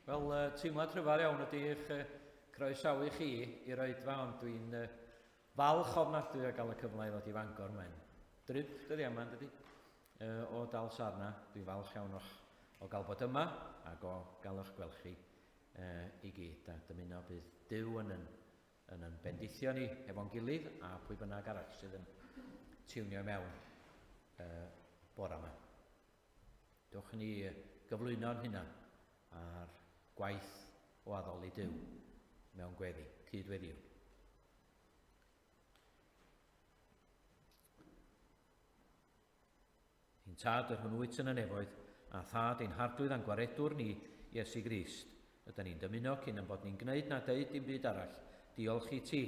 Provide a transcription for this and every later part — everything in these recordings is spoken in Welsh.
Wel, teimlad rhyfedd iawn ydy eich croesawu chi i roed fa, ond dwi'n falch ofnadwy o gael y cyfle i ddod i Fangor. Mae'n drip dydi yma, dydi? O dal sarna, dwi'n falch iawn o gael bod yma ac o gael eich gweld chi i gyd. A dymuno bydd Duw yn yn bendithio ni efo'n gilydd a pwy bynnag arall sydd yn tiwnio mewn bore yma. Dewch ni gyflwyno'n hynna ar gwaith o addoli Duw mewn gweddi, cydweddiw. Ein tad yr hwnnwyt yn y nefoedd, a thad ein harglwydd a'n gwaredwr ni, Iesu Grist. Ydyn ni'n dymuno cyn yn bod ni'n gwneud na deud dim byd arall. Diolch i ti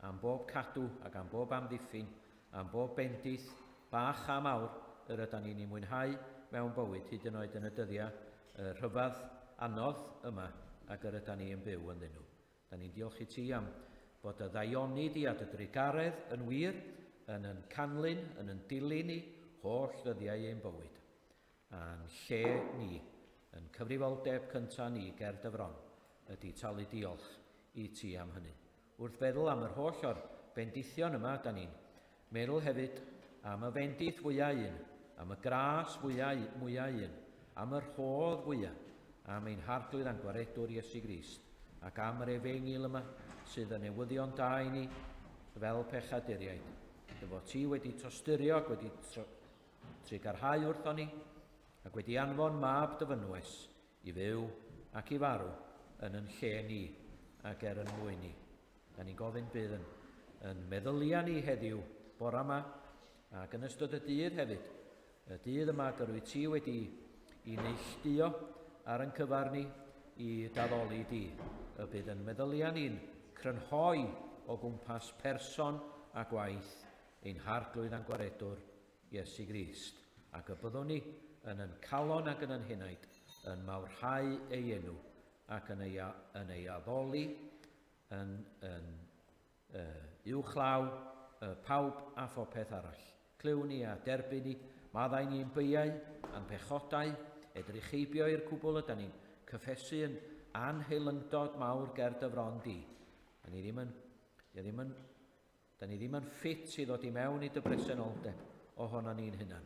am bob cadw ac am bob amddiffyn, am bob bendith, bach a mawr, yr ydyn ni'n ei mwynhau mewn bywyd hyd yn oed yn y dyddiau rhyfedd anodd yma ac yr ydyn ni yn byw ynddyn nhw. Da ni'n diolch i ti am bod y ddaioni di a dy drigaredd yn wir, yn canlyn, yn dilyn ni, holl ddyddiau ein bywyd. A'n lle ni, yn cyfrifoldeb cyntaf ni ger dy fron, ydy talu diolch i ti am hynny. Wrth feddwl am yr holl o'r bendithion yma, da ni'n meddwl hefyd am y fendith fwyau un, am y gras mwyau un, am yr hodd fwyaf, am ein harglwydd a'n gwaredwr Iesu Grist, ac am yr efengil yma sydd yn newyddion da i ni fel pechaduriaid. Dyfo ti wedi tostyrio ac wedi trigarhau wrtho ni, ac wedi anfon mab dyfynwes i fyw ac i farw yn lle ni ac yn mwy ni. Da ni'n gofyn bydd yn meddylia ni heddiw bore yma ac yn ystod y dydd hefyd. Y dydd yma gyrwy ti wedi i neilltuo ar yn cyfar ni i daddoli di. Y bydd yn meddylia ni'n crynhoi o gwmpas person a gwaith ein harglwydd a'n gwaredwr Iesu Grist. Ac y byddwn ni yn calon ac yn henaid yn mawrhau ei enw ac yn ei addoli yn uwchlaw pawb a phopeth arall. Clyw ni a derbyn ni, maddau ni'n beiau a'n pechodau, edrycheibio i'r cwbl ydyn ni'n cyffesu yn anheilyngdod mawr ger dy fron di. Da ni ddim yn ffit i ddod i mewn i dy bresenoldeb ohono ni'n hynny.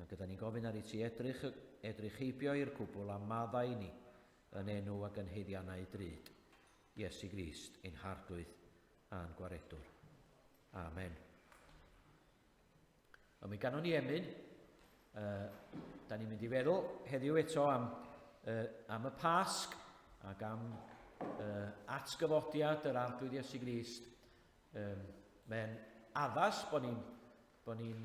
Ac ydyn ni'n gofyn ar i ti edrycheibio i'r cwbl a maddau ni yn enw ac yn heiddiannau drud. Iesu Grist, ein harglwydd a'n gwaredwr. Amen. Mi ganon ni emyn, da ni'n mynd i feddwl heddiw eto am y Pasg ac am atgyfodiad yr arglwydd Iesu Grist. Mae'n addas bod ni'n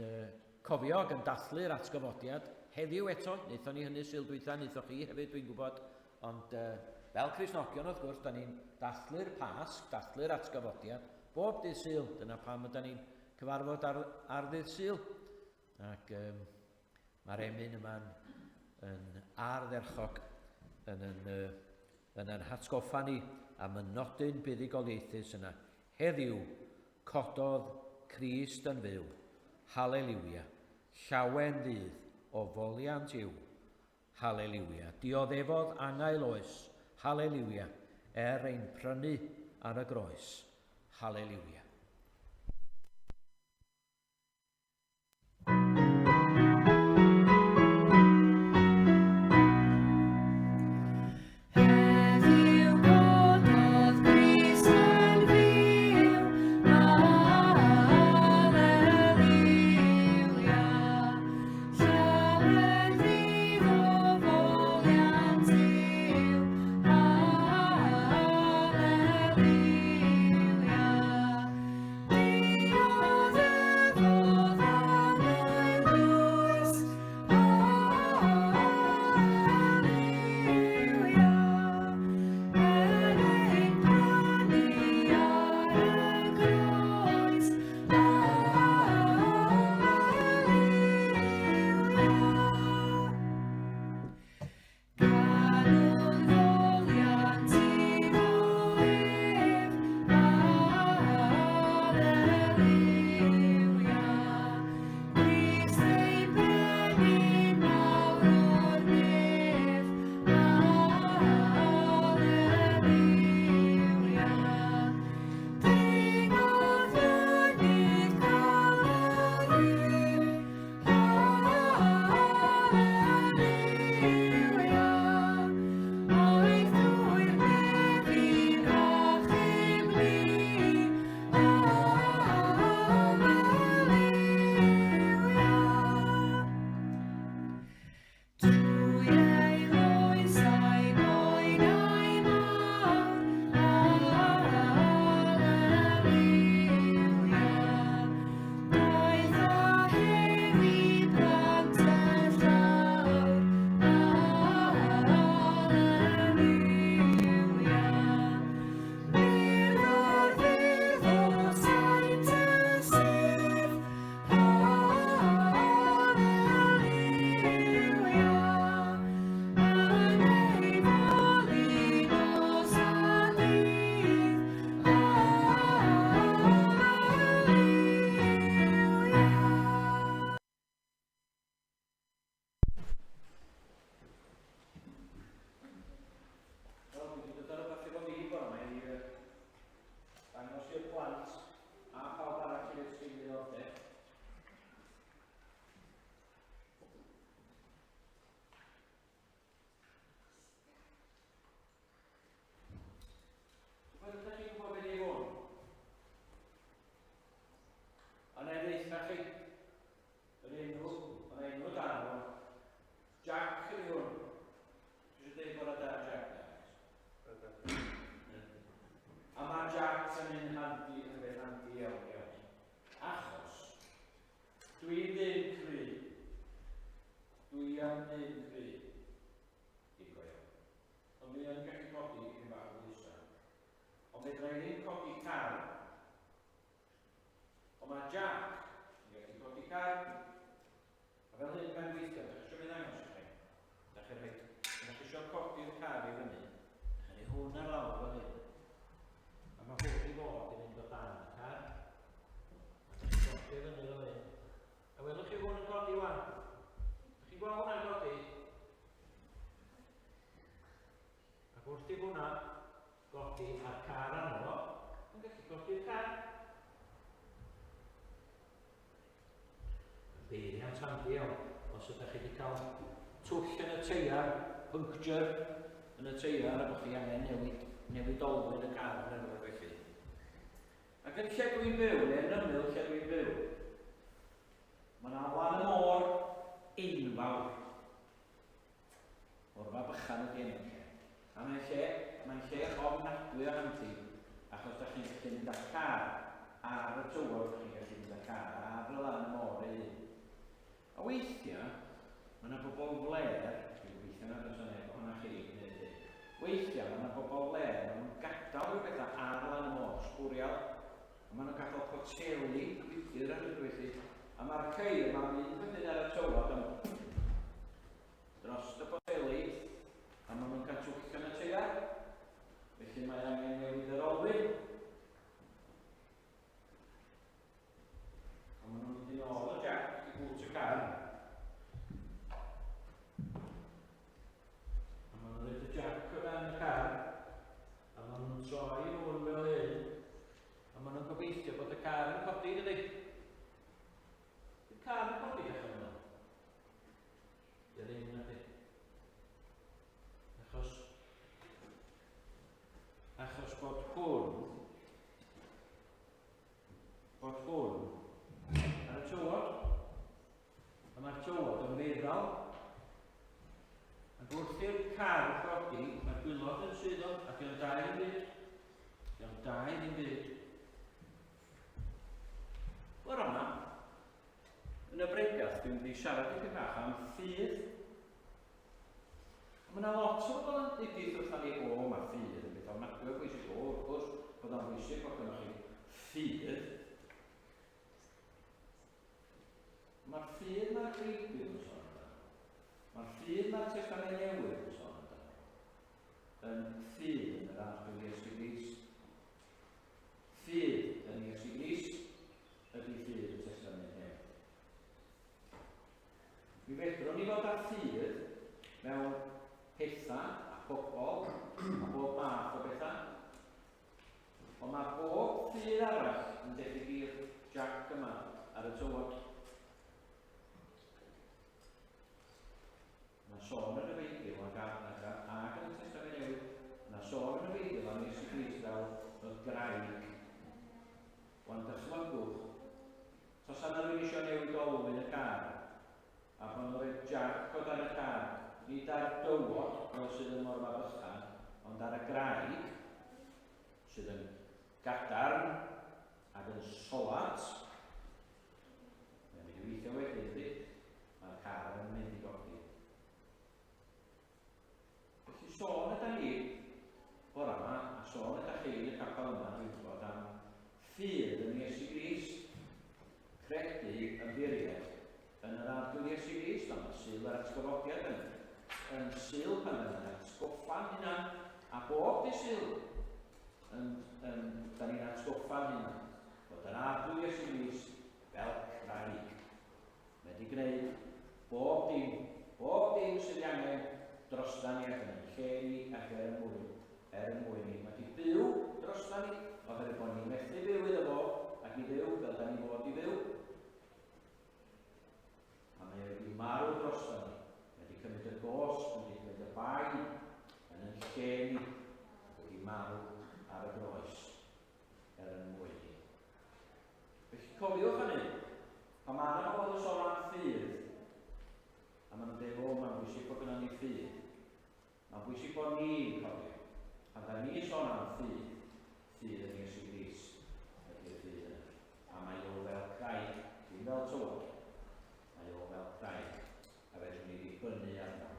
cofio ac yn dathlu'r atgyfodiad heddiw eto. Wnaethon ni hynny Sul dwytha, wnaethoch chi hefyd, dwi'n gwybod, ond fel Cristnogion wrth gwrs, da ni'n dathlu'r Pasg, dathlu'r atgyfodiad, bob dydd Sul. Dyna pam ydyn ni'n cyfarfod ar ddydd Sul. Ac mae'r emyn yma'n ardderchog yn hatgoffa ni am y nodyn buddugoliaethus yna. Heddiw cododd Crist yn fyw. Halleluia. Llawen ddydd o foliant yw. Halleluia. Dioddefodd angael oes. Halleluia. Ein prynu ar y groes. Halleluia. Os ydych chi wedi cael twll yn y teiar, puncture yn y teiar, a bod chi angen newidolwyn y car yn rhywbeth felly. Ac yn lle dwi'n byw, neu yn ymyl lle dwi'n byw, mae yna lan y môr enfawr. Morfa bychan ydi enw lle. A mae'n lle ofnadwy o handi, achos da chi'n gallu mynd â car ar y tywod, da chi'n gallu mynd â car ar y lan y môr ei hun. A weithiau, mae yna bobl fler, dwi'n gobeithio na dros neb o'na chi wneud hyn. Weithiau, mae yna bobl fler, mae nhw'n gadael rhyw bethau ar lan y môr, sbwriel, a mae nhw'n gadael poteli, gwydr ar rhywbeth i, a mae'r ceir yma'n mynd wedyn ar y tywod yn dros y poteli, a mae nhw'n cael twll yn y teiar, felly mae angen newid yr olwyn. A mae nhw'n mynd i nôl y jack i gwrt y car. A mae nhw'n rhaid y jack o dan y car, a mae nhw'n troi hwn fel hyn, a mae nhw'n gobeithio bod y car yn codi, dydi? Ydy'r car yn codi allan yno? Ie ddim yna di. Achos bod hwn ar y tywod, a mae'r tywod yn feddal, ac wrth i'r car godi, mae'r gwylod yn suddo, ac yn dau yn byd. Yn dau yn byd. O'r yma, yn y bregath, dwi'n mynd i siarad i bach am ffydd. Mae yna lot o bobl yn digwydd wrth ni, mae ffydd yn beth ofnadwy o bwysig, wrth gwrs, bod o'n bwysig bod gynnwch chi ffydd. Mae'r ffydd mae'r Ebrill yn sôn amdano. Mae'r ffydd mae'r Testament Newydd yn sôn amdano. Yn ffydd yn yr arglwydd Iesu Grist. Ffydd yn Iesu Grist ydy ffydd y Testament Newydd. Mi fedrwn ni fod ar ffydd mewn pethau a pobl a bob math o bethau. Ond mae bob ffydd arall yn debyg i'r jack yma ar y tywod. Mae sôn yn y Beibl ag yn y Testament Newydd, mae sôn yn y Beibl am Iesu Grist fel y graig. Wan dychmygwch, os yna rhywun eisiau newid olwyn y car, a pan nhw'n rhaid jack o dan y car, nid ar dywod, fel sydd yn morfa bychan, ond ar y graig, sydd yn gadarn ac yn solat. Mae'n mynd i weithio wedyn, mae'r car yn mynd i godi. Felly sôn ydyn ni bore yma, a sôn ydych chi yn y capel yma, dwi'n gwybod am ffydd yn Iesu Grist, credu ymddiried yn yr arglwydd Iesu Grist, ond sydd yr atgyfodiad yn syl pan yna, atgoffa'n hynna, a bob di syl da ni'n atgoffa'n hynna, bod yr arglwydd Iesu Grist fel craig. Mae wedi gwneud bob dim sydd angen drostan ni ac yn lle ni ac er mwyn ni. Mae wedi byw drostan ni, oherwydd bod ni'n methu byw iddo fo ac i fyw fel da ni fod i fyw. A mae wedi marw drostan ni. Mae wedi cymryd y gosb, mae wedi cymryd y bai yn lle ni ac wedi marw ar y groes er mwyn ni. Felly cofiwch hynny, pan mae yna bod yn sôn am ffydd, a maen nhw'n dweud, mae'n bwysig bod gyda ni ffydd. Mae'n bwysig bod ni'n cofio. Pan da ni sôn am ffydd yn Iesu Grist, ydy'r ffydd yna. A mae o fel craig, ddim fel tywod. Mae o fel craig, a fedrwn ni ddibynnu arno.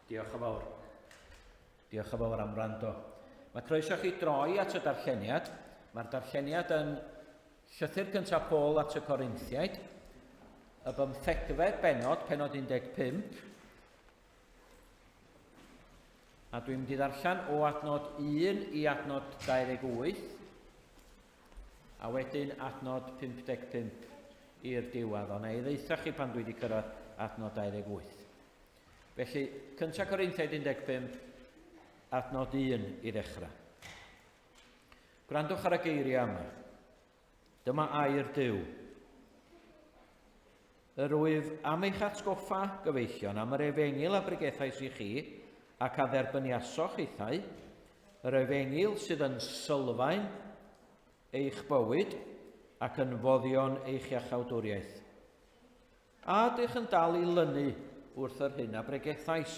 Diolch yn fawr. Diolch yn fawr am wrando. Mae croeso chi droi at y darlleniad. Mae'r darlleniad yn llythyr gyntaf Paul at y Corinthiaid, y 15fed benod, penod 15, a dwi'n mynd i ddarllen o adnod 1 i adnod 28, a wedyn adnod 55 i'r diwedd, ond ei ddeitha chi pan dwi wedi cyrraedd adnod 28. Felly, cyntaf Corinthiaid 15, adnod 1 i ddechrau. Gwrandwch ar y geiriau yma. Dyma air Duw. Yr wyf am eich atgoffa gyfeillion am yr efengil a bregethais i chi ac a dderbyniasoch eithau, yr efengil sydd yn sylfaen eich bywyd ac yn foddion eich iachawdwriaeth. A ydych yn dal i lynu wrth yr hyn a bregethais,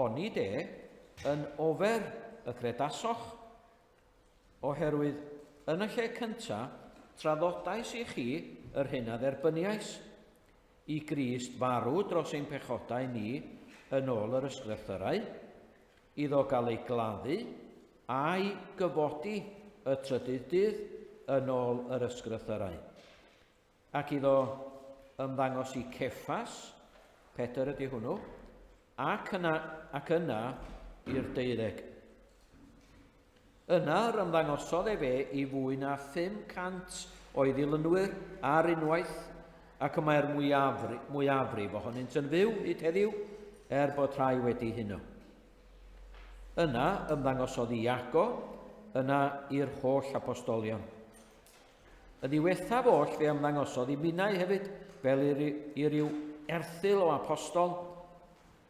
oni de yn ofer y credasoch, oherwydd yn y lle cyntaf, traddodais i chi yr hyn a dderbyniais, i Grist farw dros ein pechodau ni yn ôl yr ysgrythyrau, iddo gael ei gladdu a'i gyfodi y trydydd dydd yn ôl yr ysgrythyrau. Ac iddo ymddangos i Cephas, Pedr ydy hwnnw, ac yna i'r 12. Yna ymddangosodd fe i fwy na 500 o'i ddilynwyr ar unwaith, ac mae'r mwyafrif ohonynt yn fyw hyd heddiw, bod rhai wedi hynno. Yna ymddangosodd i Iago, yna i'r holl apostolion. Y ddiwethaf oll fe ymddangosodd i minnau hefyd, fel i ryw erthyl o apostol,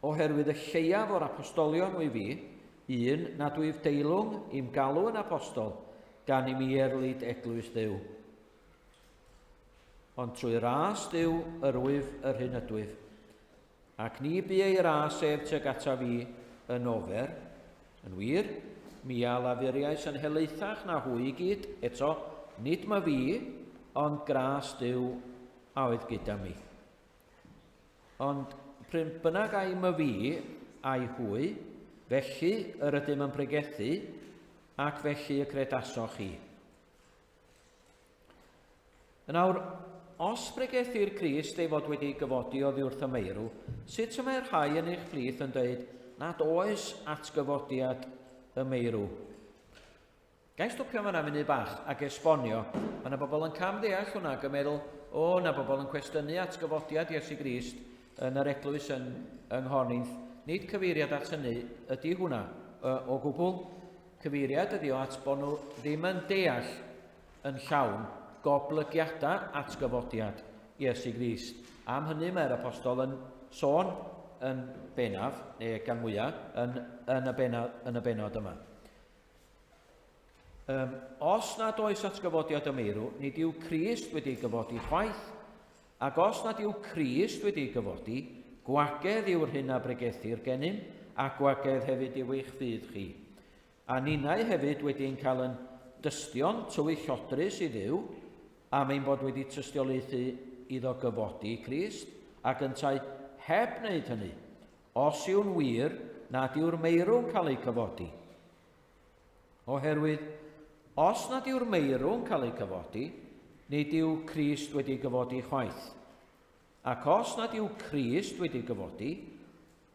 oherwydd y lleiaf o'r apostolion wy fi, nad wyf deilwng i'm galw yn apostol, gan i mi erlyd eglwys Dduw. Ond trwy ras Dduw yr wyf yr hyn ydwyf, ac ni bu ei ras ef tuag ata fi yn ofer, yn wir, mi a lafuriais yn helaethach na hwy i gyd, eto, nid ma fi, ond gras Dduw a oedd gyda mi. Ond pryn bynnag ai ma fi a'i hwy, felly yr ydym yn pregethu, ac felly y credasoch chi. Nawr, os pregethu'r Crist ei fod wedi gyfodi oddi wrth y meirw, sut y mae'r rhai yn eich plith yn dweud nad oes atgyfodiad y meirw? Gai stwpio fyna munud bach ac esbonio, mae yna bobl yn camddeall hwnna ac yn meddwl, na bobl yn cwestiynu atgyfodiad Iesu Grist yn yr eglwys yng Nghorninth. Nid cyfeiriad at hynny ydy hwnna o gwbl. Cyfeiriad ydy o at bod nhw ddim yn deall yn llawn goblygiadau atgyfodiad Iesu Grist. Am hynny mae'r apostol yn sôn yn bennaf, neu gan mwyaf, yn y benod yma. Os nad oes atgyfodiad y meirw, nid yw Crist wedi gyfodi chwaith, Ac os nad yw Crist wedi gyfodi, gwagedd yw'r hyn a bregethu'r gennym, a gwagedd hefyd yw eich ffydd chi. A ninnau hefyd wedi'n cael yn dystion tywyllodrus i Dduw, am ein bod wedi tystiolaethu iddo gyfodi Crist, ac yntau heb wneud hynny, os yw'n wir nad yw'r meirw'n cael ei cyfodi. Oherwydd, os nad yw'r meirw'n cael ei cyfodi, nid yw Crist wedi gyfodi chwaith. Ac os nad yw Crist wedi gyfodi,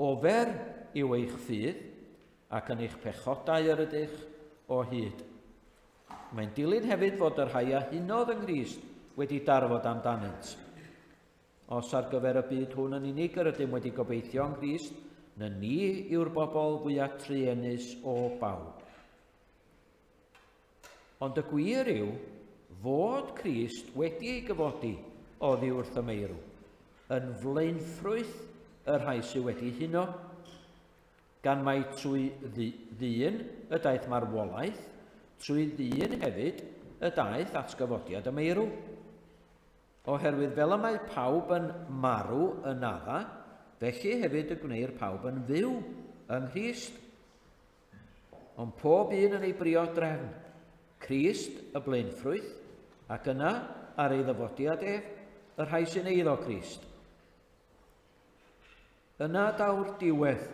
ofer yw eich ffydd, ac yn eich pechodau yr ydych o hyd. Mae'n dilyn hefyd fod yr rhai a hunodd yng Nghrist wedi darfod amdanynt. Os ar gyfer y byd hwn yn unig yr ydym wedi gobeithio yng Nghrist, na ni yw'r bobl fwyaf truenus o bawb. Ond y gwir yw fod Crist wedi ei gyfodi oddi wrth y meirw, yn flaenffrwyth y rhai sydd wedi huno, gan mai trwy ddyn y daeth marwolaeth, trwy ddyn hefyd y daeth atgyfodiad y meirw. Oherwydd fel y mae pawb yn marw yn adda, felly hefyd y gwneir pawb yn fyw yng Nghrist. Ond pob un yn ei brio drefn, Crist y blaenffrwyth, ac yna ar ei ddyfodiad ef, y rhai sy'n eiddo Crist. Yna daw'r diwedd,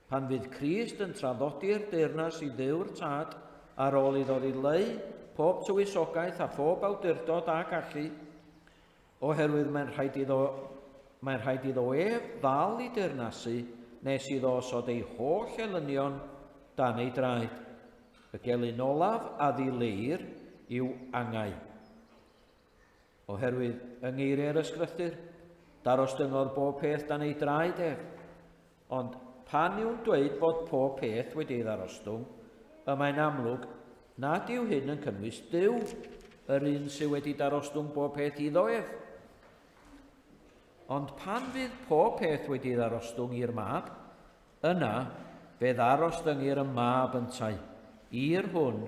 pan fydd Crist yn traddodi'r deyrnas i Dduw'r Tad ar ôl iddo ddileu pob tywysogaeth a phob awdurdod a gallu, oherwydd mae'n rhaid iddo ef ddal i deyrnasu nes iddo osod ei holl elynion dan ei draed. Y gelyn olaf a ddileir yw angau. Oherwydd yng ngeiriau'r ysgrythur, darostyngodd bob peth dan ei draed ef, ond pan yw'n dweud bod pob peth wedi ei ddarostwng, y mae'n amlwg nad yw hyn yn cynnwys Duw, yr un sydd wedi darostwng bob peth iddo ef. Ond pan fydd pob peth wedi ei ddarostwng i'r mab, yna fe ddarostyngu'r y mab yntau, i'r hwn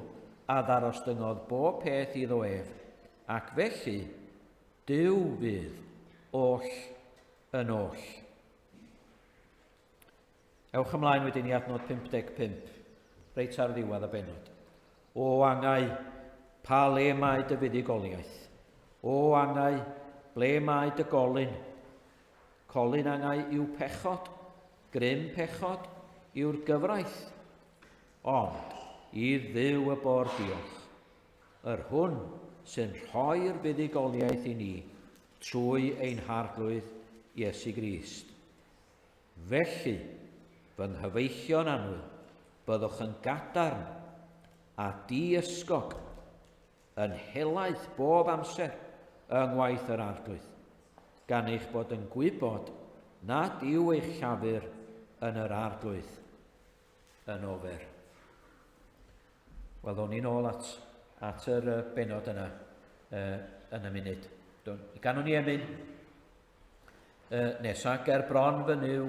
a ddarostyngodd bob peth iddo ef, ac felly Duw fydd oll yn oll. Ewch ymlaen wedyn i adnod 55, reit ar ddiwedd y benod. O angau, pa le mae dy fuddugoliaeth? O angau, ble mae dy golyn? Colyn angau yw pechod, grym pechod yw'r gyfraith. Ond i Dduw y bor diolch, yr hwn sy'n rhoi'r fuddugoliaeth i ni trwy ein harglwydd Iesu Grist. Felly, fy nghyfeillion annwyl, byddwch yn gadarn a diysgog yn helaeth bob amser yng ngwaith yr arglwydd, gan eich bod yn gwybod nad yw eich llafur yn yr arglwydd yn ofer. Wel, o'n i'n ôl at yr benod yna yn y munud. Gan o'n i emyn nesaf ger bron fy nyw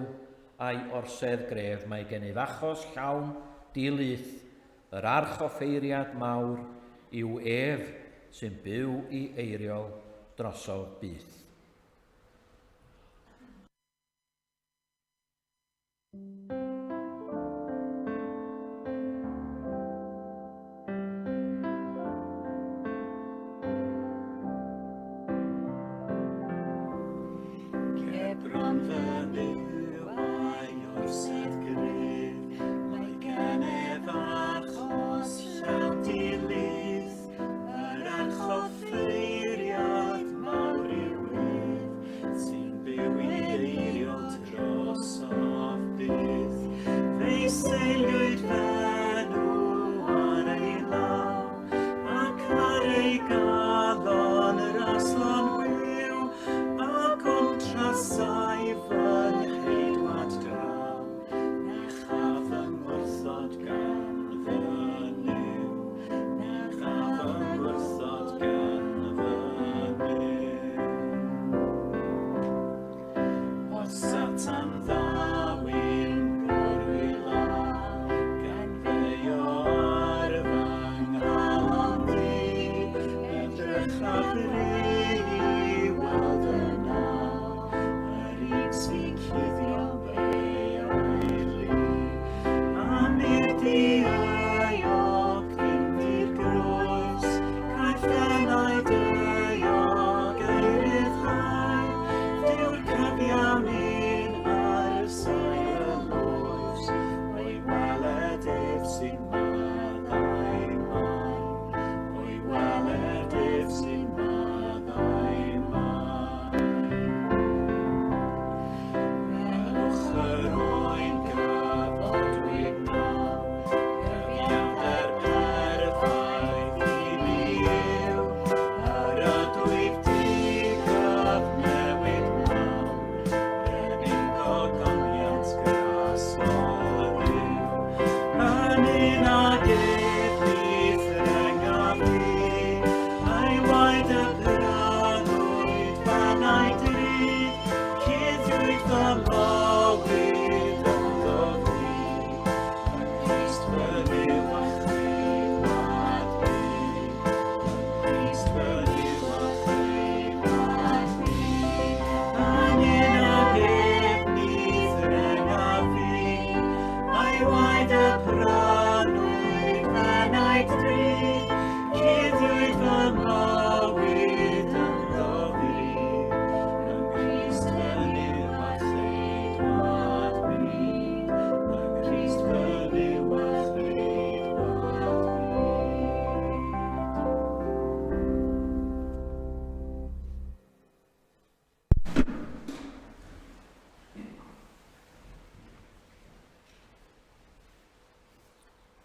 a'i orsedd gref, mae gennyf achos llawn dilyth, yr archoffeiriad mawr yw ef sy'n byw i eiriol drosodd byth. Gebron fy nyw a'i orsedd gref, mae gennyf achos llawn dilyth, yr archoffeiriad mawr yw ef sy'n byw i eiriol drosodd byth. Fe'i seiliwyd fenw ar ei law, ac ar ei galon yr aslon wyw, ac o'n trasau fy nheidwad draw,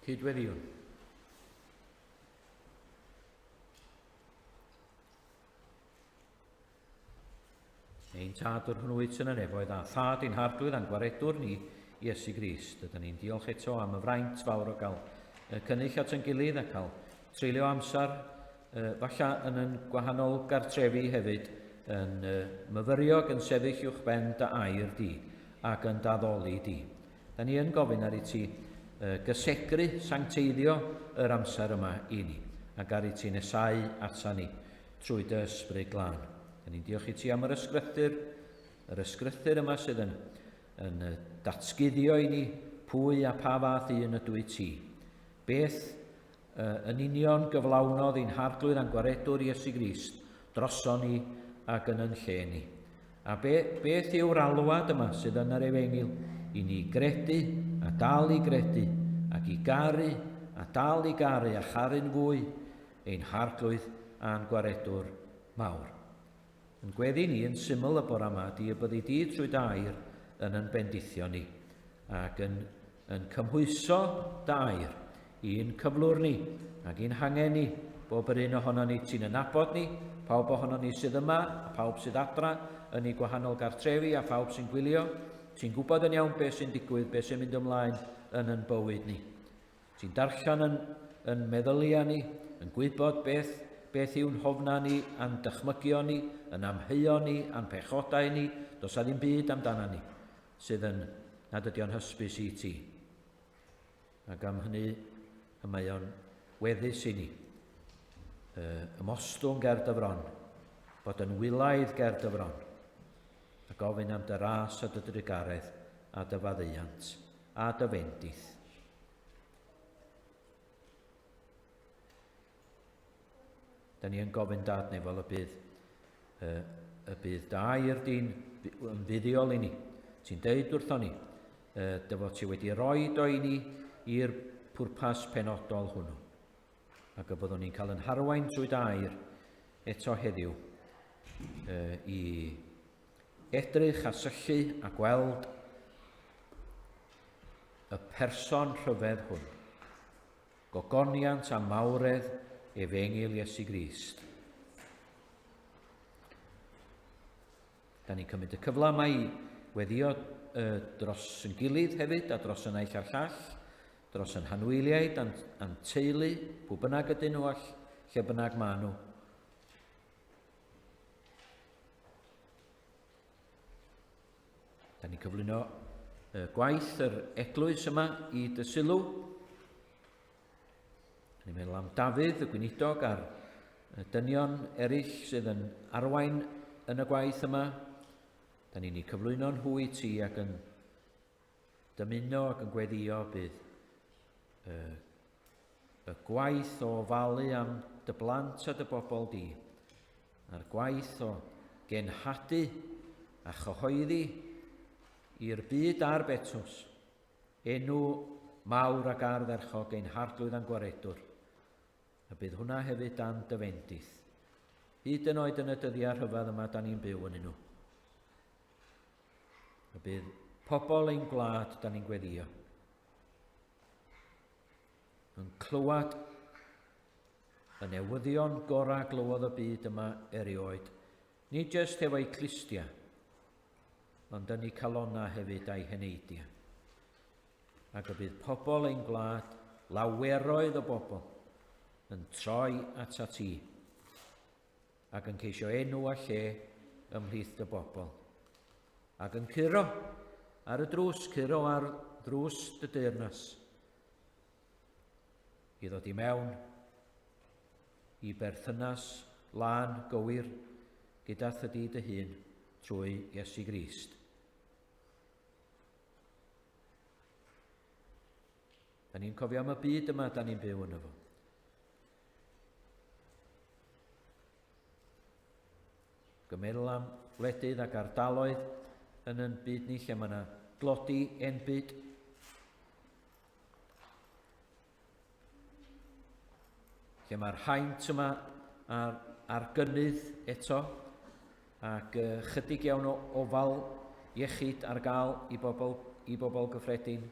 Cydweddiwn. Ein tad o'r hwnnwyd sy'n y nefoedd a thad i'n harglwydd a'n gwaredwr ni, Iesu Grist. Ydyn ni'n diolch eto am y fraint fawr o gael cynnyll at yn gilydd a cael treulio amser falle yn gwahanol gartrefi hefyd yn myfyriog yn sefyll uwch ben dy air di ac yn daddoli di. Da ni yn gofyn ar i ti gysegru, sancteiddio yr amser yma i ni ac ar i ti nesau ata ni trwy dy ysbryd glân. Da ni'n diolch i ti am yr ysgrythyr yma sydd yn datguddio i ni pwy a pa fath un ydw i ti. Beth yn union gyflawnodd i'n harglwydd a'n gwaredwr Iesu Grist droson ni ac yn lle ni. A beth yw'r alwad yma sydd yn yr Efengil i ni gredu a dal i gredu ac i garu a dal i garu a charu'n fwy ein harglwydd a'n gwaredwr mawr. Yn gweddi ni yn syml y bore yma di y byddi di trwy dair yn bendithio ni ac yn cymhwyso dair i'n cyflwr ni ac i'n hangen ni bob yr un ohono ni ti'n nabod ni, pawb ohono ni sydd yma a pawb sydd adra yn ei gwahanol gartrefi a pawb sy'n gwylio. Ti'n gwybod yn iawn beth sy'n digwydd, beth sy'n mynd ymlaen yn bywyd ni. Ti'n darllen yn meddylia ni, yn gwybod beth yw'n hofna ni, a'n dychmygio ni, yn amheuo ni, a'n pechodau ni, does a ddim byd amdana ni, sydd yn nad ydi o'n hysbys i ti. Ac am hynny, y mae o'n weddus i ni, ymostwng ger dy fron, bod yn wylaidd ger dy fron, a gofyn am dy ras a dy drygaredd, a dy faddeuant, a dy fendith. Da ni yn gofyn dad nefol y bydd dair di'n yn fuddiol i ni. Ti'n deud wrtho ni, dy fod ti wedi rhoi o i ni i'r pwrpas penodol hwnnw. Ac y byddwn ni'n cael yn harwain trwy dair eto heddiw i edrych a syllu a gweld y person rhyfedd hwn. Gogoniant a mawredd Efengil Iesu Grist. Da ni'n cymryd y cyfle yma i weddio dros yn gilydd hefyd a dros yn eill ar llall, dros yn hanwyliaid a'n teulu, pwy bynnag ydyn nhw lle bynnag maen nhw. Da ni'n cyflwyno gwaith yr eglwys yma i dy sylw. Ni'n meddwl am Dafydd, y gweinidog, a'r dynion eraill sydd yn arwain yn y gwaith yma. Da ni'n ei cyflwyno'n nhw i ti ac yn dymuno ac yn gweddio bydd y gwaith o ofalu am dy blant a dy bobl di, a'r gwaith o genhadu a chyhoeddi i'r byd a'r betws, enw mawr ac ardderchog ein harglwydd a'n gwaredwr, a bydd hwnna hefyd dan dy fendith, hyd yn oed yn y dyddiau rhyfedd yma da ni'n byw yn nhw. A bydd pobl ein gwlad da ni'n gweddio yn clywed y newyddion gorau glywodd y byd yma erioed, nid jyst efo'i clustia, ond yn ei calonna hefyd a'i heneidia. Ac y bydd pobl ein gwlad, laweroedd o bobl, yn troi ata ti, ac yn ceisio enw a lle ymhlith dy bobl, ac yn curo ar y drws, curo ar ddrws dy deyrnas, i ddod i mewn i berthynas lân gywir gyda thydi dy hun trwy Iesu Grist. Da ni'n cofio am y byd yma da ni'n byw yn efo. Gymeddwl am wledydd ac ardaloedd yn ein byd ni lle mae yna glodi enbyd. Lle mae'r haint yma ar gynnydd eto ac chydig iawn o ofal iechyd ar gael i bobl gyffredin.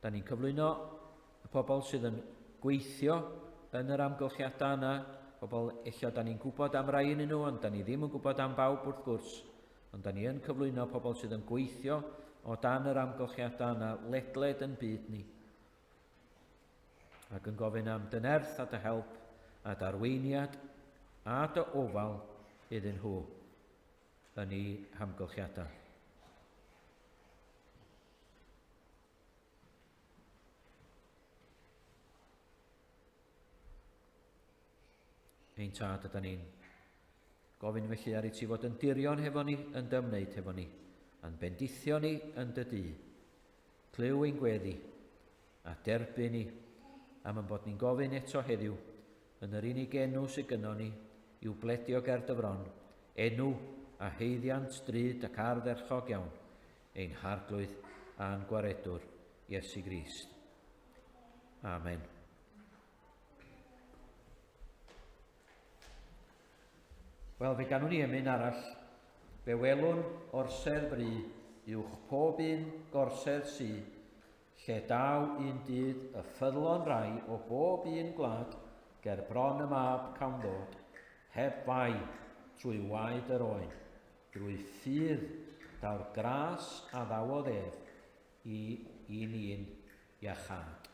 Da ni'n cyflwyno y pobl sydd yn gweithio yn yr amgylchiadau yna, pobl eich da ni'n gwybod am rai yn nhw, ond da ni ddim yn gwybod am bawb wrth gwrs, ond da ni yn cyflwyno pobl sydd yn gweithio o dan yr amgylchiadau yna ledled yn byd ni. Ac yn gofyn am dy nerth a dy help a dy arweiniad a dy ofal iddyn nhw yn ei hamgylchiadau. Ein tad ydyn ni'n gofyn felly ar ei ti fod yn dirion hefo ni, yn dymwneud hefo ni, a'n bendithio ni yn dy dŷ, clyw ein gweddi, a derbyn ni, am yn bod ni'n gofyn eto heddiw, yn yr unig enw sydd gynno ni, i'w bledio ger dy fron, enw a heiddiant drud ac ardderchog iawn, ein harglwydd a'n gwaredwr, Iesu Grist. Amen. Wel, fe ganwn ni emyn arall, fe welwn orsedd bry, uwch pob un gorsedd sy, lle daw un dydd y ffyddlon rai o bob un gwlad, ger bron y mab cawn ddod, heb fai trwy waed yr oen, drwy ffydd daw'r gras a ddawodd ef i un iachad.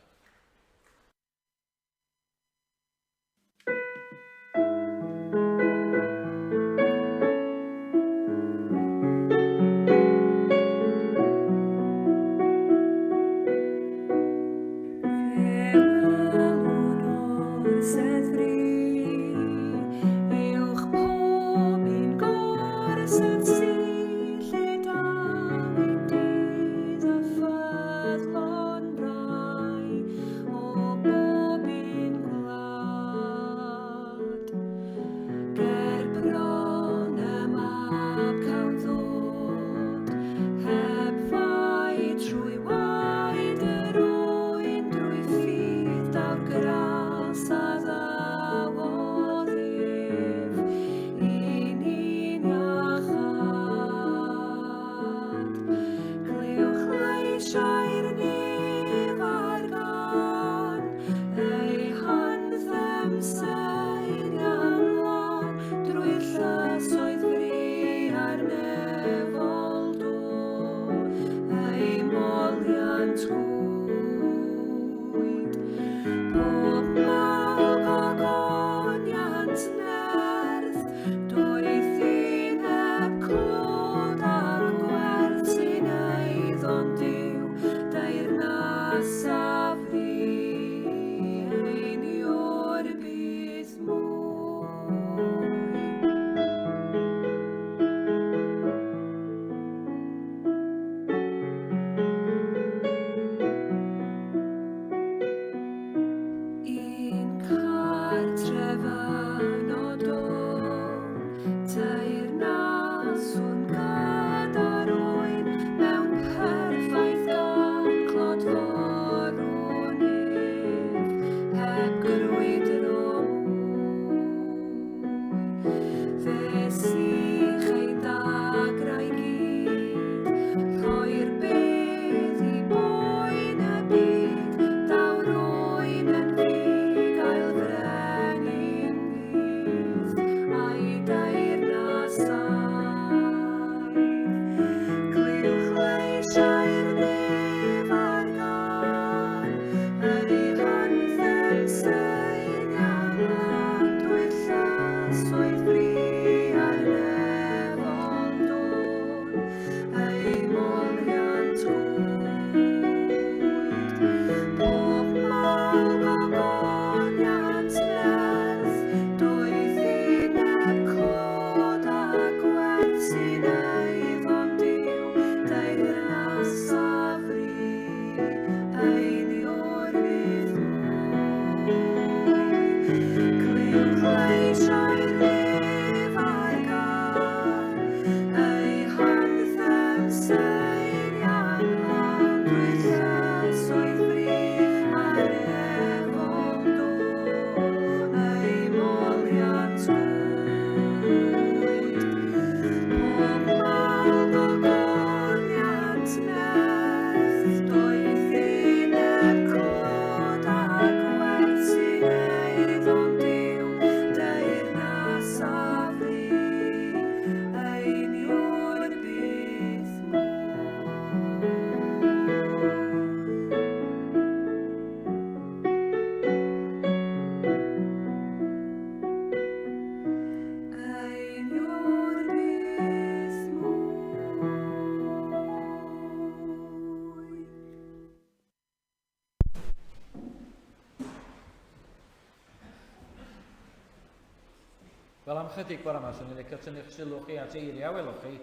ychydig bore yma, so ni'n licio tynnu'ch sylw chi at eiriau, welwch chi,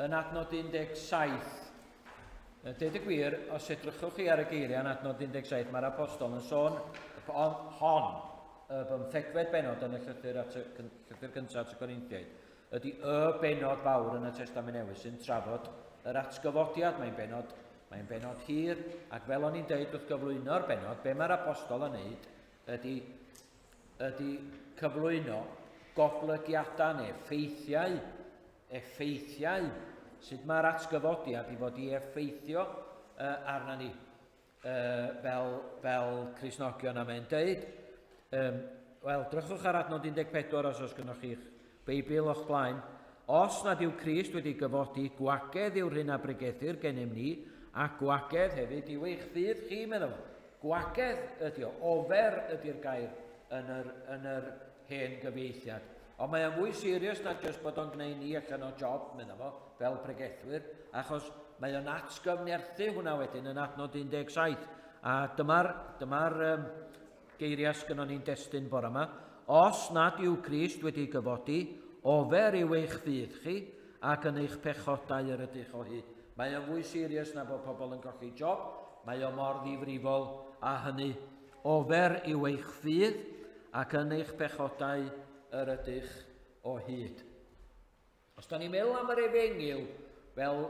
yn adnod 17. Deud y gwir, os edrychwch chi ar y geiriau yn adnod 17, mae'r apostol yn sôn hon, y bymthegfed benod yn y llythyr gyntaf at y Corinthiaid, ydy y benod fawr yn y Testament Newydd sy'n trafod yr atgyfodiad. Mae'n benod hir, ac fel o'n i'n deud wrth gyflwyno'r benod, be mae'r apostol yn neud ydy cyflwyno goblygiadau neu effeithiau sut mae'r atgyfodiad i fod i effeithio arna ni fel Cristnogion a mae'n deud. Wel, drychwch ar adnod 14 os gynnwch chi'ch Beibl o'ch blaen. Os nad yw Crist wedi gyfodi, gwagedd yw'r hyn a bregethyr gennym ni, a gwagedd hefyd yw eich ffydd chi, meddwl. Gwagedd ydy o, ofer ydy'r gair yn yr hen gyfieithiad. Ond mae o'n fwy serious na jyst bod o'n gwneud ni allan o job, meddwl, fel pregethwyr, achos mae o'n atgyfnerthu hwnna wedyn yn adnod 17. A dyma'r geiriau sgynnon ni'n destun bore yma. Os nad yw Crist wedi gyfodi, ofer yw eich ffydd chi, ac yn eich pechodau yr ydych o hyd. Mae o'n fwy serious na bod pobl yn colli job, mae o mor ddifrifol a hynny. Ofer yw eich ffydd, ac yn eich pechodau yr ydych o hyd. Os da ni'n meddwl am yr Efengyl fel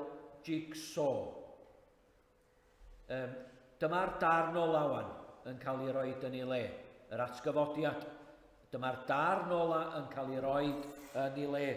jigsaw, dyma'r darn ola wan yn cael ei roed yn ei le, yr atgyfodiad. Dyma'r darn ola yn cael ei roed yn ei le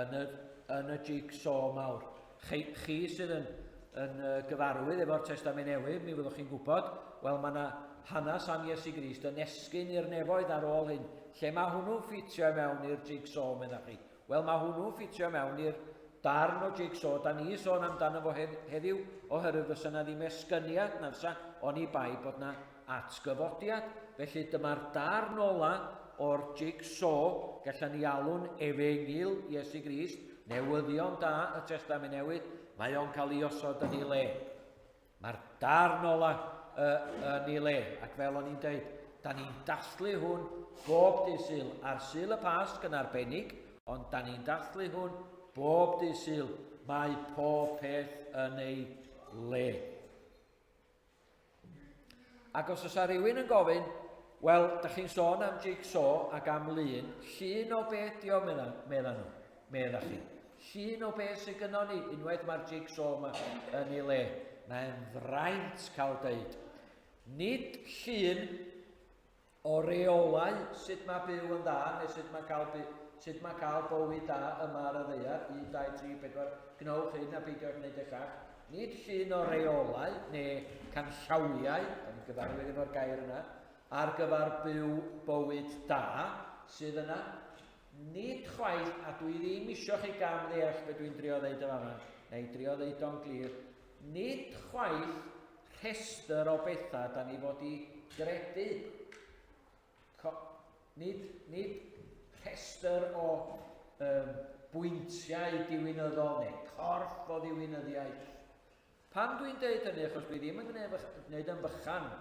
yn y jigsaw mawr. Chi sydd yn gyfarwydd efo'r Testament Newydd, mi fyddwch chi'n gwybod, wel mae yna hanes am Iesu Grist yn esgyn i'r nefoedd ar ôl hyn. Lle mae hwnnw'n ffitio mewn i'r jigsaw, meddwl chi? Wel, mae hwnnw'n ffitio mewn i'r darn o jigsaw. Da ni sôn amdano fo heddiw oherwydd fysa na ddim esgyniad na fysa oni bai bod na atgyfodiad. Felly dyma'r darn ola o'r jigsaw gallan ni alw'n Efengyl Iesu Grist, newyddion da y Testament Newydd, mae o'n cael ei osod yn ei le. Mae'r darn ola yn ei le, ac fel o'n i'n deud, da ni'n dathlu hwn bob dydd Sul, ar Sul y Pasg yn arbennig, ond da ni'n dathlu hwn bob dydd Sul, mae pob peth yn ei le. Ac os oes rhywun yn gofyn, wel, da chi'n sôn am jigsaw ac am lun, llun o beth di o medda chi. Llun o beth sydd gynnon ni, unwaith mae'r jigsaw yma yn ei le. Mae'n fraint cael deud. Nid llun o reolau sut mae byw yn dda, neu sut mae cael bywyd da yma ar y ddaear, 1, 2, 3, 4, gnewch hyn a beidio gwneud eich ach. Nid llun o reolau, neu canllawiau, da ni'n gyfarwydd efo'r gair yna, ar gyfer byw bywyd da sydd yna. Nid chwaith, a dwi ddim isio chi gamddeall beth dwi'n drio ddeud yma, neu drio ddeud o'n glir, nid chwaith rhestr o bethau da ni fod i gredu. Nid rhestr o bwyntiau diwinyddol neu corff o ddiwinyddiaeth. Pam dwi'n deud hynny, achos dwi ddim yn gwneud yn fychan.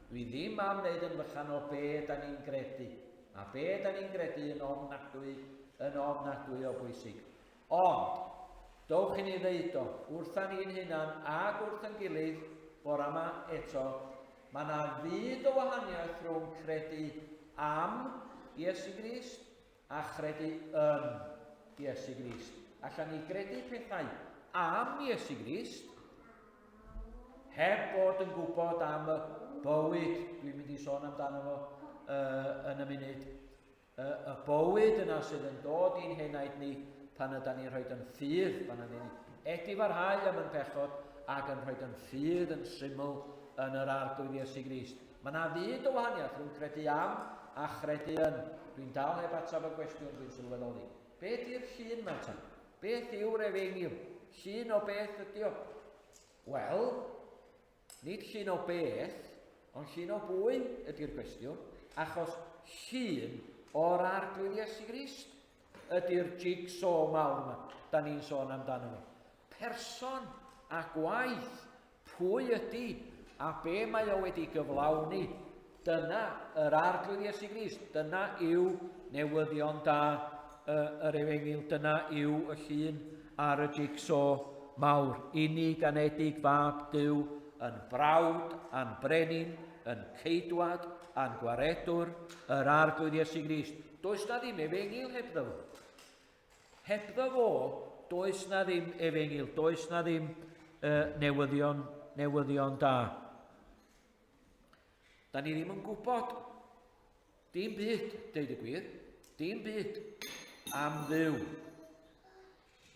Dwi ddim am wneud yn fychan o be da ni'n gredu. A be da ni'n gredu yn ofnadwy o bwysig. Ond, dowch i ni ddeud o, wrthan ni'n hunan ag wrth yn gilydd, bore yma eto, mae yna fyd o wahaniaeth rhwng credu am Iesu Grist a credu yn Iesu Grist. Allan ni gredu pethau am Iesu Grist, heb bod yn gwybod am y bywyd, dwi'n mynd i sôn amdano fo yn y munud, y bywyd yna sydd yn dod i'n henaid ni pan ydyn ni'n rhoi yn ffydd, pan ydyn ni edifarhau am yn pechod ac yn rhoi yn ffydd yn syml yn yr arglwydd Iesu Grist. Mae yna fyd o wahaniaeth rhwng credu am a chredu yn. Dwi'n dal heb atab y gwestiwn dwi'n sylweddoli. Beth yw'r llun yma ta? Beth yw'r Efengyl? Llun o beth ydy o? Wel, nid llun o beth, ond llun o bwy ydy'r gwestiwn, achos llun o'r arglwydd Iesu Grist ydy'r jigsaw mawr yma, da ni'n sôn amdano fo. Person a gwaith, pwy ydy a be mae o wedi gyflawni, dyna yr arglwydd Iesu Grist, dyna yw newyddion da yr Efengyl, dyna yw y llun ar y jigsaw mawr. Unig anedig fab Duw, yn brawd, a'n brenin, yn ceidwad, a'n gwaredwr, yr arglwydd Iesu Grist. Does na ddim Efengyl hebddo fo. Hebddo fo, does na ddim Efengyl, does na ddim newyddion da. Da ni ddim yn gwybod dim byd, deud y gwir, dim byd am Dduw.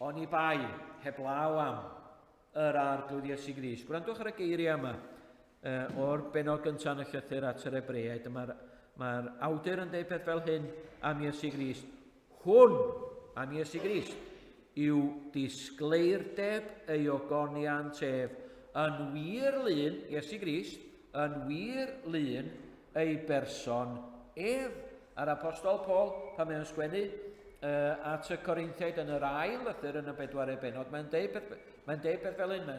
Oni bai heblaw am yr arglwydd Iesu Grist. Gwrandwch ar y geiriau yma o'r benod gyntaf yn y llythyr at yr Ebreaid. Mae'r awdur yn deud peth fel hyn am Iesu Grist. Hwn am Iesu Grist yw disgleirdeb ei ogoniant ef yn wir lun Iesu Grist, yn wir lun ei berson ef. A'r apostol Paul, pan mae'n sgwennu at y Corinthiaid yn yr ail lythyr yn y 4 benod, mae'n deud peth fel hyn,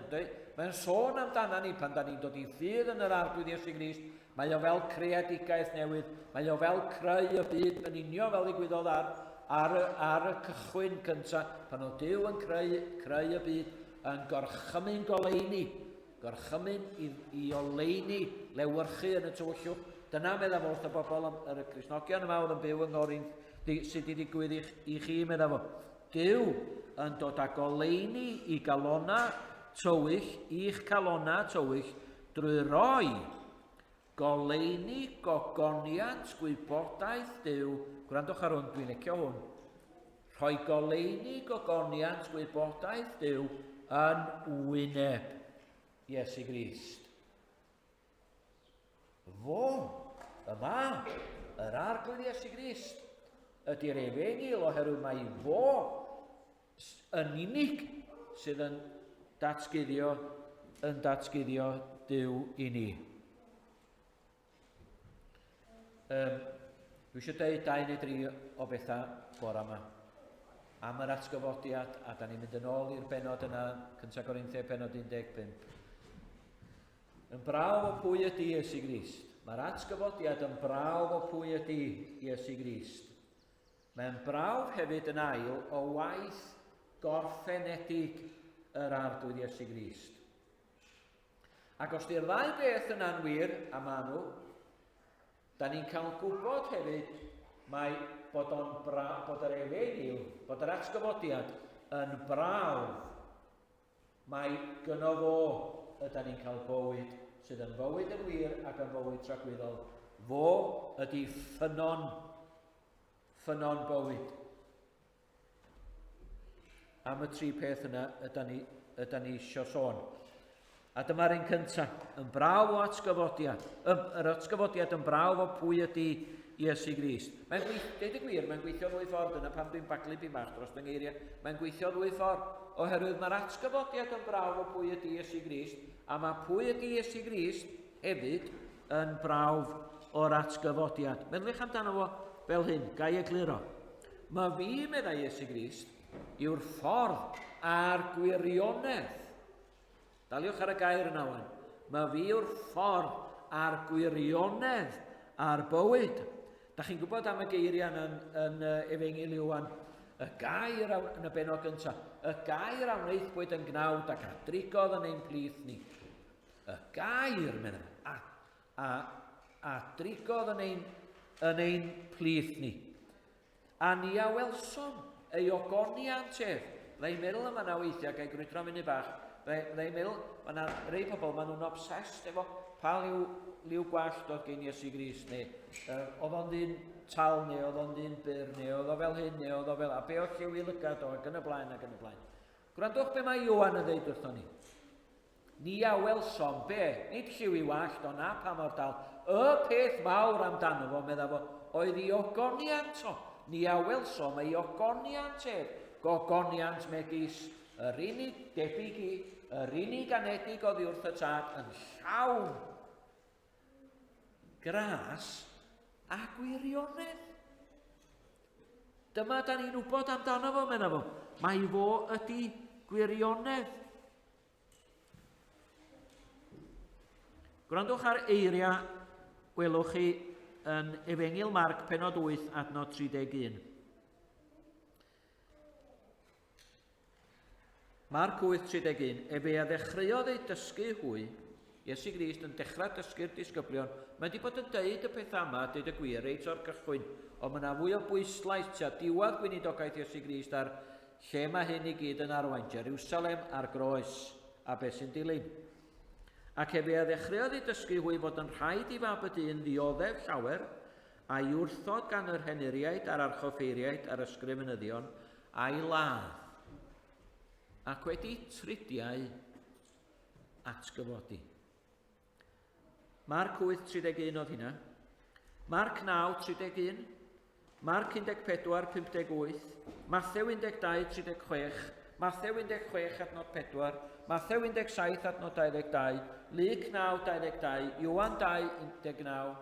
mae'n sôn amdana ni pan da ni'n dod i ffydd yn yr arglwydd Iesu Grist. Mae o fel creadigaeth newydd, mae o fel creu y byd yn unio fel ddigwyddodd ar y cychwyn cyntaf, pan o Duw yn creu y byd yn gorchymyn goleini, gorchymyn i oleini, lewyrchu yn y tywyllwch. Dyna meddwl wrth y bobl yr Cristnogion yma oedd yn byw yng Ngorynth, sydd wedi digwydd i chi meddwl fo. Duw yn dod â goleini i galona tywych, i'ch calona tywych, drwy roi goleini gogoniant gwybodaeth Duw. Gwrandwch ar hwn, dwi'n licio hwn. Rhoi goleini gogoniant gwybodaeth Duw yn wyneb Iesu Grist. Fo, yma, yr arglwydd Iesu Grist, ydy'r Efengyl oherwydd mae fo yn unig sydd yn datguddio Duw i ni. Dwi eisiau dweud 2 neu 3 o bethau bore yma am yr atgyfodiad, a da ni'n mynd yn ôl i'r benod yna, Cynta Corinthiaid benod 15. Yn brawf o pwy ydy Iesu Grist. Mae'r atgyfodiad yn brawf o pwy ydy Iesu Grist. Mae'n brawf hefyd yn ail o waith gorffenedig yr arglwydd Iesu Grist. Ac os di'r ddau beth yn anwir am anw, da ni'n cael gwybod hefyd bod yr Efengyl, bod yr atgyfodiad yn brawf. Mae gynno fo ydyn ni'n cael bywyd sydd yn fywyd yn wir ac yn fywyd tragwyddol. Fo ydy ffynon bywyd. Am y 3 peth yna ydyn ni eisiau sôn. A dyma'r un cyntaf, yn brawf o atgyfodiad. Yr atgyfodiad yn brawf o pwy ydy Iesu Grist. Deud y gwir, mae'n gweithio 2 ffordd, yna pan dwi'n baglu byd bach dros fy ngeiriau. Mae'n gweithio 2 ffordd, oherwydd mae'r atgyfodiad yn brawf o pwy ydy Iesu Grist, a mae pwy ydy Iesu Grist hefyd yn brawf o'r atgyfodiad. Meddylwch amdano fo fel hyn, gai egluro. Mae fi, meddai Iesu Grist, yw'r ffordd a'r gwirionedd. Daliwch ar y gair yna wan. Mae fi yw'r ffordd a'r gwirionedd a'r bywyd. Da chi'n gwybod am y geiriau yn Efengyl Iwan, y gair yn y benod gyntaf, y gair am wneithbwyd yn gnawd ac adrigodd yn ein plith ni. Y gair, meddwl, a drigodd yn ein plith ni. A ni a welsom ei ogoniant ef. Fyddai'n meddwl yma na weithiau, gai grwydro munud bach, fyddai'n meddwl, mae yna rei pobl, maen nhw'n obsessed efo pa liw gwallt oedd gen Iesu Grist, neu oedd o'n ddyn tal, neu oedd o'n ddyn byr, neu oedd o fel hyn, neu oedd o fel, a be o lliw i lygad o, ac yn y blaen. Gwrandwch be mae Iwan yn dweud wrthon ni. Ni a welsom, be? Nid lliw i wallt o na pa mor dal. Y peth mawr amdano fo, medda fo, oedd ei ogoniant o. Ni a welsom ei ogoniant ef. Gogoniant megis yr unig debyg i, yr unig anedig oddi wrth y tad yn llawn gras a gwirionedd. Dyma da ni'n wybod amdano fo, menna fo. Mae fo ydy gwirionedd. Gwrandwch ar eiriau welwch chi yn Efengyl Marc, penod 8, adnod 31. Marc 8:31, fe a ddechreuodd ei dysgu hwy, Iesu Grist yn dechrau dysgu'r disgyblion, mae wedi bod yn deud y peth yma, deud y gwir, reit o'r cychwyn, ond mae yna fwy o bwyslais tua diwedd gweinidogaeth Iesu Grist ar lle mae hyn i gyd yn arwain, Jerusalem a'r groes, a beth sy'n dilyn. Ac fe a ddechreuodd ei dysgu hwy fod yn rhaid i fab y dyn ddioddef llawer, a'i wrthod gan yr henuriaid a'r archoffeiriaid a'r ysgrifenyddion a'i ladd. Ac wedi tridiau atgyfodi. Marc 8:31 oedd hynna. Marc 9:31. Marc 14:58. Mathew 12:36. Mathew 16 adnod 4. Mathew 17 adnod 22. Luc 9:22. Ioan 2:19.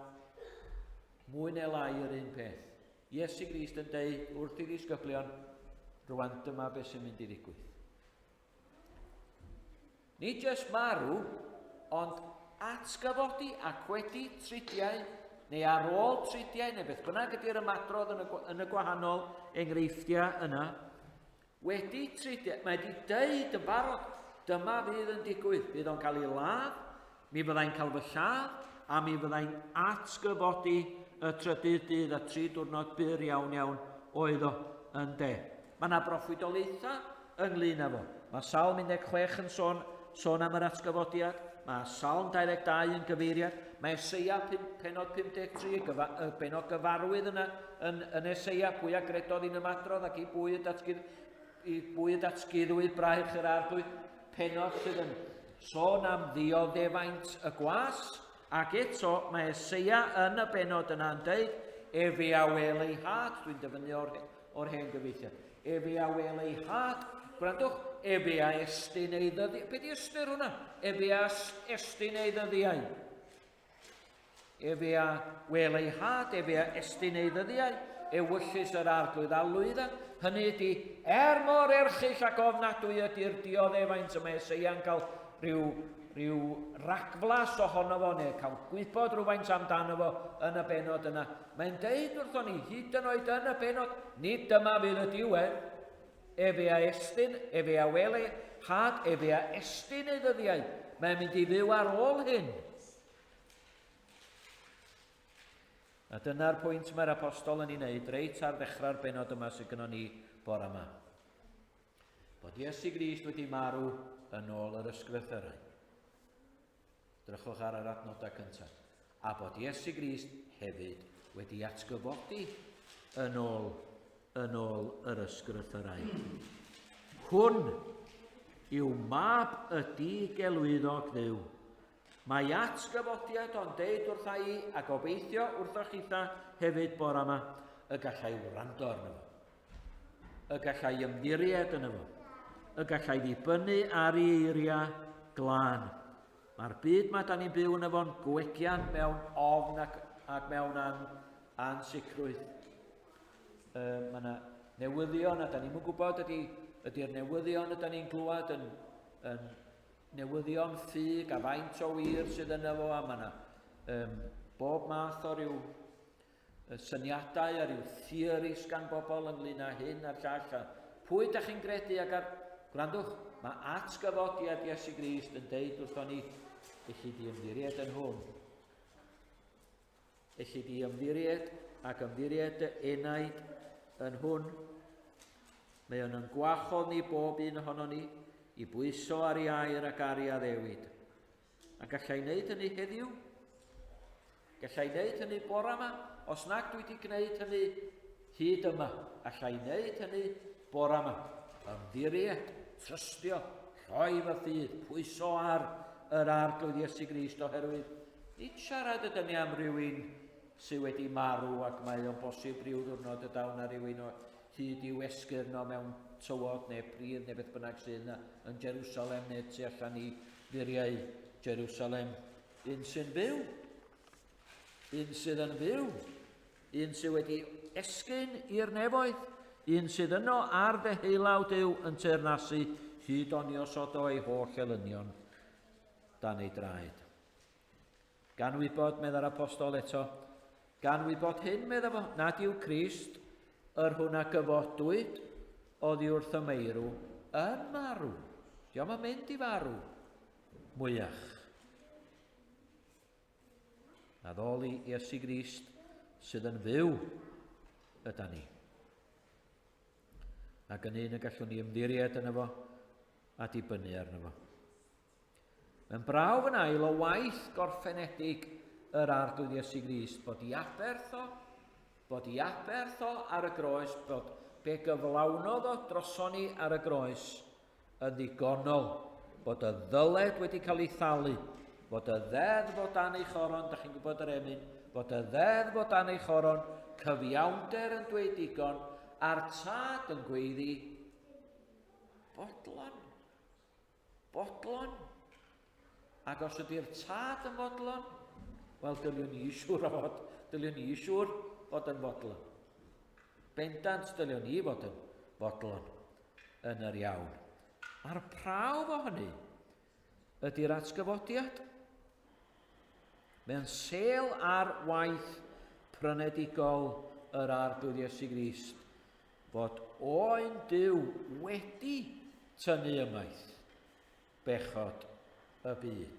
Mwy neu lai yr un peth. Iesu Grist yn deud wrth i ddisgyblion, rwan dyma beth sy'n mynd i ddigwydd. Nid jyst marw, ond atgyfodi ac wedi tridiau, neu ar ôl tridiau, neu beth bynnag ydy'r ymadrodd yn y gwahanol enghreifftiau yna, wedi tridiau, mae wedi deud yn barod, dyma fydd yn digwydd, bydd o'n cael ei ladd, mi fyddai'n cael fy lladd, a mi fyddai'n atgyfodi y trydydd dydd a 3 diwrnod byr iawn oedd o yn de. Mae yna broffwydolaetha ynglyn â fo. Mae Salm 16 yn sôn am yr atgyfodiad, mae Salm 22 yn gyfeiriad, mae Eseia penod 53, benod gyfarwydd yna yn Eseia, pwy a gredodd i'n ymadrodd ac i bwy y datgyddwyd braich yr arglwydd, penod sydd yn sôn am ddioddefaint y gwas, ac eto mae Eseia yn y benod yna'n deud, efe a wel ei had, dwi'n dyfynu o'r hen gyfeithiad, efe a wel ei had, gwrandwch, efe a estyn ei ddyddiau. Be di ystyr hwnna? Efe a estyn ei ddyddiau. Efe a wel ei had, efe a estyn ei ddyddiau, ewyllus yr arglwydd a lwydda. Hynny ydi, mor erchill ac ofnadwy ydy'r dioddefaint yma Eseia'n cael rhyw ragflas ohono fo, neu cael gwybod rhywfaint amdano fo yn y benod yna. Mae'n deud wrthon ni, hyd yn oed yn y benod, nid dyma fydd y diwedd, efe a estyn, efe a wel ei had, efe a estyn ei ddyddiau. Mae'n mynd i fyw ar ôl hyn. A dyna'r pwynt mae'r apostol yn ei wneud, reit ar ddechrau'r benod yma sydd gynnon ni bore yma. Bod Iesu Grist wedi marw yn ôl yr ysgrythurau. Drychwch ar yr adnodau cyntaf. A bod Iesu Grist hefyd wedi atgyfodi yn ôl yr ysgrythurau. Hwn yw mab y digelwyddog Dduw. Mae atgyfodiad o'n deud wrtha i a gobeithio wrthoch chitha hefyd bore yma y gallai wrando arno fo. Y gallai ymddiried yno fo. Y gallai ddibynnu ar ei eiriau glân. Mae'r byd mae da ni'n byw yno fo'n gwegian mewn ofn ac mewn ansicrwydd. Mae yna newyddion, a da ni'n gwybod ydy'r newyddion ydyn ni'n glwad yn newyddion ffug a faint o wir sydd yno fo, a mae yna bob math o ryw syniadau a ryw theories gan bobl ynglyn â hyn a'r llall. A pwy da chi'n gredu ac ar gwrandwch, mae atgyfodiad Iesu Grist yn deud wrthon ni, eich di ymddiried yn hwn. Eich di ymddiried ac ymddiried y enaid yn hwn. Mae o'n gwachodd ni bob un ohono ni i bwyso ar ei air ac ar ei addewid. A gallai wneud hynny heddiw? Gallai wneud hynny bore yma? Os nag dwi wedi gwneud hynny hyd yma, gallai wneud hynny bore yma. Ymddiried, trystio, rhoi fy ffydd, pwyso ar yr arglwydd Iesu Grist oherwydd nid siarad ydyn ni am rywun sydd wedi marw ac mae o'n bosib ryw ddwrnod y dawn a rywun o hyd i'w esgyrno mewn tywod neu pridd neu beth bynnag sydd yna yn Jerusalem neu tu allan i ddiriau Jerusalem. Un sy'n fyw, un sydd yn fyw, un sydd wedi esgyn i'r nefoedd, un sydd yno ar ddeheulaw Duw yn teyrnasu hyd o'n i osod o'i holl elynion dan ei draed. Gan wybod, medda'r apostol eto, gan wybod hyn, medda fo, nad yw Crist, yr hwnna gyfodwyd, oddi wrth y meirw, yn marw. Diolch yn mynd i farw mwyach. A ddol i Iesu Grist sydd yn fyw yda ni. Ac yn un y gallwn ni ymddiried yna fo a dibynnu arno fo. Mae'n brawf yn ail o waith gorffenedig yr arglwydd Iesu Grist bod i aberth o ar y groes, bod be gyflawnodd o droson ni ar y groes yn ddigonol, bod y ddyled wedi cael ei thalu, bod y ddedd fod dan ei choron, da chi'n gwybod yr emyn, bod y ddedd fod dan ei choron, cyfiawnder yn dweud digon, a'r tad yn gweiddi, bodlon. Ac os ydy'r tad yn fodlon, wel, dyliwn ni siŵr fod yn fodlon. Bendant dyliwn ni fod yn fodlon yn yr iawn. A'r prawf o hynny ydy'r atgyfodiad. Mae'n sêl ar waith prynedigol yr arglwydd Iesu Grist fod oen Duw wedi tynnu ymaith bechod y byd.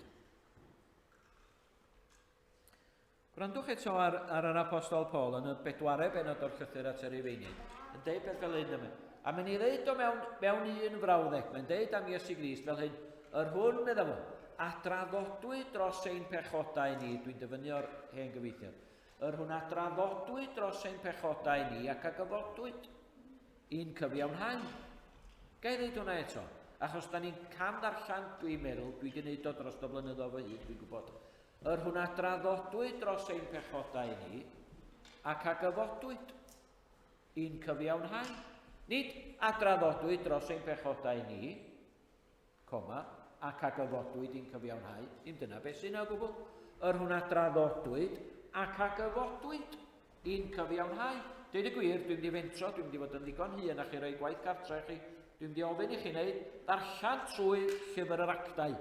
Gwrandwch eto ar yr apostol Paul yn y 4 benod o'r llythyr at yr Efeiniaid, yn deud beth fel hyn yma. A mae'n ei ddeud o mewn un frawddeg, mae'n deud am Iesu Grist fel hyn, yr hwn medda fo, a draddodwyd dros ein pechodau ni, dwi'n dyfynnu o'r hen gyfeithiad, yr hwn a draddodwyd dros ein pechodau ni ac a gyfodwyd i'n cyfiawnhau. Gai ddeud hwnna eto? Achos da ni'n cam ddarllan, dwi'n meddwl, dwi wedi gwneud o dros o blynyddoedd fy hyd, dwi'n gwybod. Yr hwnna draddodwyd dros ein pechodau ni ac a gyfodwyd i'n cyfiawnhau. Nid a draddodwyd dros ein pechodau ni, ac a gyfodwyd i'n cyfiawnhau, dim dyna beth sy'n o gwbl. Yr hwnna draddodwyd ac a gyfodwyd i'n cyfiawnhau. Deud y gwir, dwi'n di fentro, dwi'n di fod yn ddigon hyn a chi roi gwaith cartre chi. Dwi'n di ofyn i chi wneud ddarllan trwy llyfr yr actau.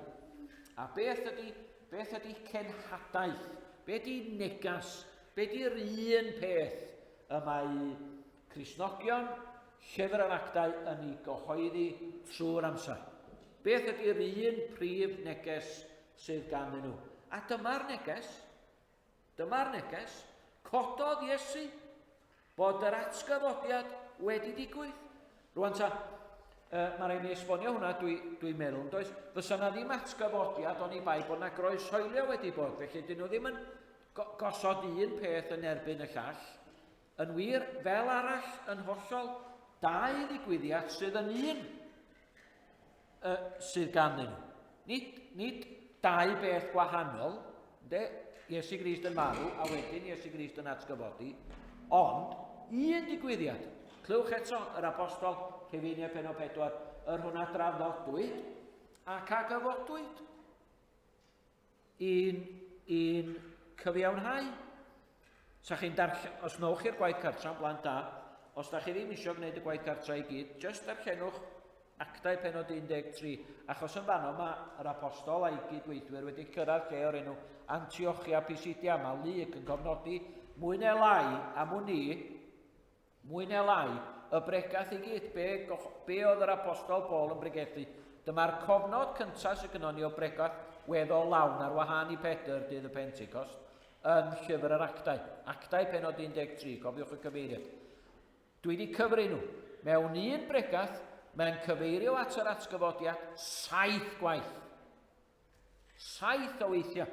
A beth ydy cenhadaeth? Beth ydy negas? Beth ydy'r un peth y mae Cristnogion llyfr yr actau yn ei gyhoeddi trwy'r amser? Beth ydy'r un prif neges sydd ganddyn nhw? A dyma'r neges, cododd Iesu bod yr atgyfodiad wedi digwydd. Rwan ta, mae rhaid ni esbonio hwnna, dwi'n meddwl, yn does? Fysa na ddim atgyfodiad o'n i bai bod na groeshoelio wedi bod, felly dyn nhw ddim yn gosod un peth yn erbyn y llall. Yn wir, fel arall yn hollol, 2 ddigwyddiad sydd yn un sydd ganddyn nhw. Nid 2 beth gwahanol, Iesu Grist yn marw, a wedyn Iesu Grist yn atgyfodi, ond 1 digwyddiad. Clywch eto yr apostol Efeiniaid pen o 4, yr hwnna draddodwyd ac a gyfodwyd i'n cyfiawnhau. Sa chi'n darllen, os nowch chi'r gwaith cartra blant da, os da chi ddim eisiau gwneud y gwaith cartra i gyd, jyst darllenwch actau penod 13, achos yn fanno mae yr apostol a'i gydweithwyr wedi cyrraedd lle o'r enw Antiochia Pisidia, mae Lyg yn gofnodi mwy neu lai am hwn ni, mwy neu lai, y bregaeth i gyd, be oedd yr apostol Paul yn bregethu. Dyma'r cofnod cyntaf sydd gynnon ni o bregaeth weddol lawn ar wahân i Pedr dydd y Pentecost yn llyfr yr actau. Actau penod 13, cofiwch y cyfeiriad. Dwi wedi cyfri nhw. Mewn un bregaeth, mae'n cyfeirio at yr atgyfodiad 7 gwaith. 7 o weithiau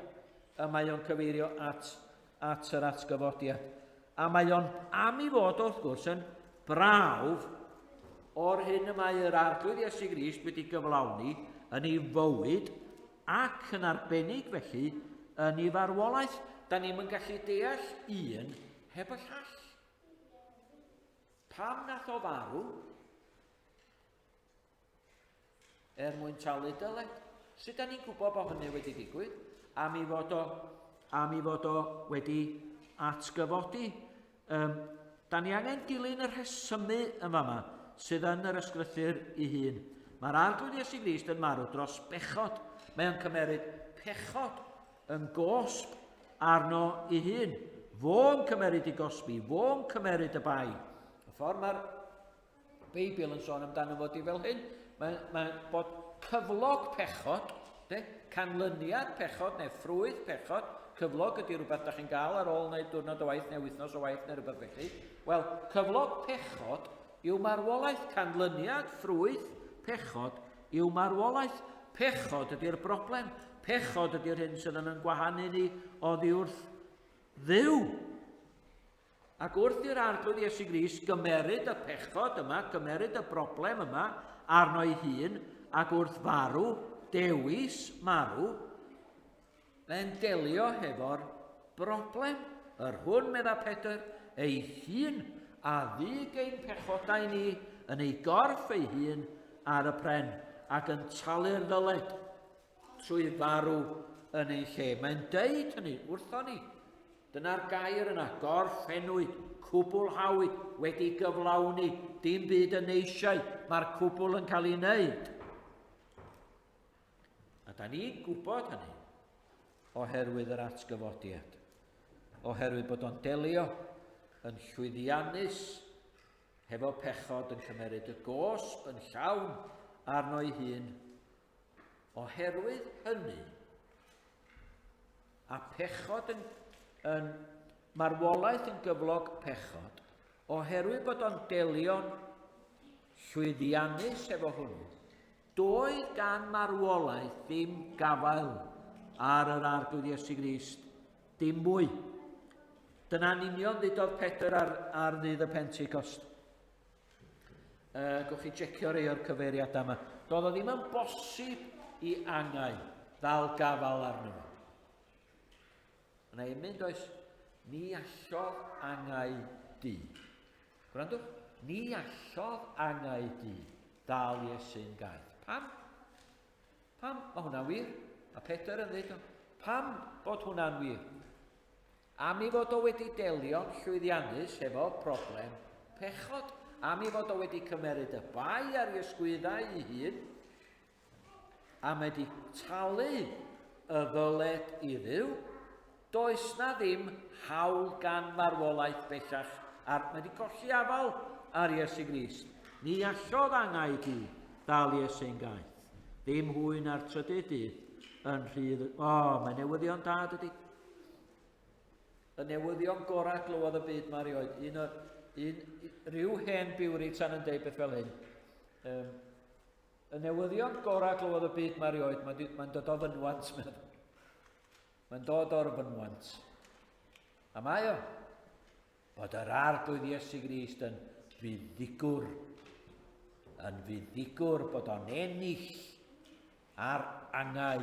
y mae o'n cyfeirio at yr atgyfodiad. A mae o'n am i fod wrth gwrs yn brawf o'r hyn y mae yr arglwydd Iesu Grist wedi gyflawni yn ei fywyd ac yn arbennig felly yn ei farwolaeth. Da ni'n yn gallu deall un heb y llall. Pam nath o farw? Mwyn talu dyled. Sut da ni'n gwybod bod hynny wedi digwydd? Am i fod o wedi atgyfodi. Da ni angen dilyn y rhesymu yn fama sydd yn yr ysgrythyr ei hun. Mae'r arglwydd Iesu Grist yn marw dros bechod. Mae o'n cymeryd pechod yn gosb arno ei hun. Fo'n cymeryd i gosbi, fo'n cymeryd y bai. Y ffordd mae'r Beibl yn sôn amdano fod i fel hyn, mae bod cyflog pechod, canlyniad pechod neu ffrwydd pechod, cyflog ydy rhywbeth da chi'n gael ar ôl neu diwrnod o waith neu wythnos o waith neu rhywbeth felly. Wel, cyflog pechod yw marwolaeth, canlyniad ffrwydd pechod yw marwolaeth. Pechod ydy'r broblem. Pechod ydy'r hyn sydd yn gwahanu ni oddi wrth ddiw. Ac wrth i'r arglwydd Iesu Grist gymeryd y pechod yma, gymeryd y broblem yma arno ei hun, ac wrth farw, dewis marw, mae'n delio hefo'r broblem. Yr hwn, medda Pedr, ei hun a ddig ein pechodau ni yn ei gorff ei hun ar y pren ac yn talu'r ddyled trwy farw yn ei lle. Mae'n deud hynny wrtho ni. Dyna'r gair yna, gorffenwyd, cwblhawyd, wedi gyflawni, dim byd yn eisiau, mae'r cwbl yn cael ei wneud. A da ni'n gwybod hynny oherwydd yr atgyfodiad, oherwydd bod o'n delio yn llwyddiannus hefo pechod yn cymeryd y gosb yn llawn arno ei hun. Oherwydd hynny, a pechod yn marwolaeth yn gyflog pechod, oherwydd bod o'n delio'n llwyddiannus efo hwnnw, doedd gan marwolaeth ddim gafael ar yr arglwydd Iesu Grist, dim mwy. Dyna'n union ddudodd Pedr ar ddydd y Pentecost. Gwch chi jecio rei o'r cyfeiriad yma. Doedd o ddim yn bosib i angau ddal gafal arno fo. Yna i'n mynd oes, ni allodd angau di. Gwrandwch, ni allodd angau di ddal Iesu'n gaeth. Pam? Pam? Mae hwnna'n wir. A Pedr yn dweud, pam bod hwnna'n wir? Am i fod o wedi delio'n llwyddiannus efo problem pechod. Am i fod o wedi cymeryd y bai ar ei ysgwyddau ei hun, am wedi talu y ddyled i ddiw, does na ddim hawl gan marwolaeth bellach ar wedi colli afal ar Iesu Grist. Ni allodd angau di ddal Iesu'n gaeth. Ddim hwy na'r trydydd dydd yn rhydd. Mae newyddion da dydy. Y newyddion gorau glywodd y byd ma rioed. Rhyw hen biwri tan yn deud beth fel hyn. Y newyddion gorau glywodd y byd ma rioed, mae'n dod o fynwant, meddwl. Mae'n dod o'r fynwant. A mae o, bod yr arglwydd Iesu Grist yn fuddigwr. Yn fuddigwr bod o'n ennill ar angau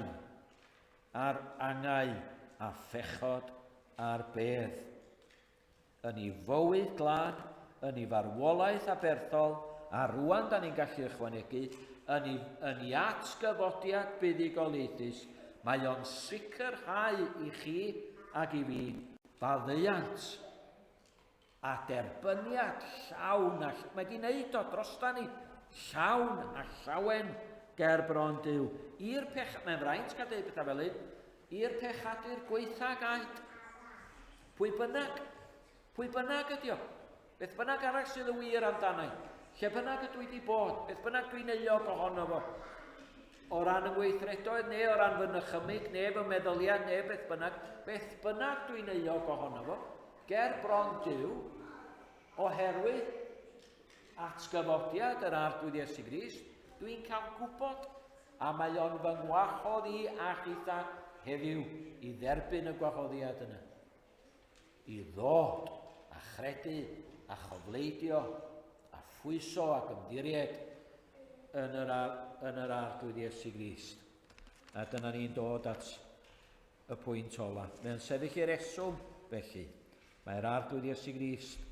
a phechod a'r bedd. Yn ei fywyd glad, yn ei farwolaeth aberthol, a rwan da ni'n gallu ychwanegu, yn ei atgyfodiad buddigolaethus, mae o'n sicrhau i chi ac i fi faddeuant a derbyniad llawn. Mae wedi wneud o drosta ni llawn a llawen ger bron Duw. I'r pech, mae'n fraint cael dweud bethau fel hyn, i'r pechadur gweitha gaid. Pwy bynnag ydi o. Beth bynnag arall sydd y wir amdana i. Lle bynnag ydw i wedi bod, beth bynnag dwi'n euog ohono fo. O ran y weithredoedd, neu o ran fy nychymig, neu fy meddyliad, neu beth bynnag dwi'n euog ohono fo. Ger bron Duw, oherwydd atgyfodiad yr arglwydd Iesu Grist, dwi'n cael gwybod, a mae o'n fy ngwahodd i a chitha heddiw i dderbyn y gwahoddiad yna. I ddod a chredu a chofleidio a phwyso ac ymddiried yn yr arglwydd Iesu Grist. A dyna ni'n dod at y pwynt ola. Mae'n sefyll i'r eswm felly. Mae'r arglwydd Iesu Grist